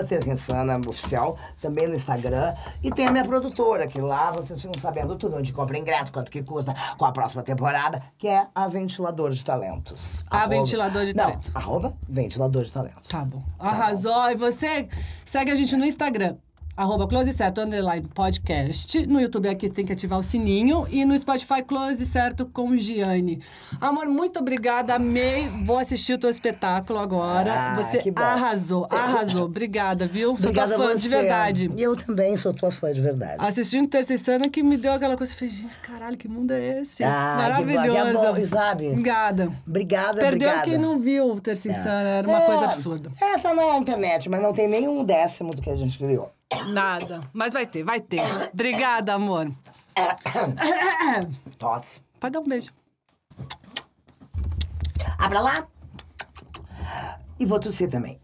B: @Terca Insana Oficial, também no Instagram. E tem a minha produtora, que lá vocês ficam sabendo tudo, onde compra ingresso, quanto que custa, qual a próxima temporada, que é a Ventilador de Talentos.
A: Ventilador de Talentos.
B: Não, @Ventilador de Talentos.
A: Tá bom. Arrasou. Tá bom. E você segue a gente no Instagram. @CloseCerto_podcast. No YouTube aqui tem que ativar o sininho. E no Spotify, Close Certo com Giane. Amor, muito obrigada. Amei. Vou assistir o teu espetáculo agora. Você arrasou. Obrigada, viu?
B: Obrigada,
A: sou tua fã de verdade.
B: E eu também sou tua fã de verdade.
A: Assistindo Terça Insana que me deu aquela coisa. Eu falei, gente, caralho, que mundo é esse? Maravilhoso.
B: Que bom, sabe?
A: Obrigada.
B: Obrigada.
A: Perdeu quem não viu Terça Insana. Era uma coisa absurda.
B: Tá na internet, mas não tem nem 1/10 do que a gente criou.
A: Nada. Mas vai ter. Obrigada, amor.
B: Tosse.
A: Pode dar um beijo.
B: Pra lá. E vou tossir também.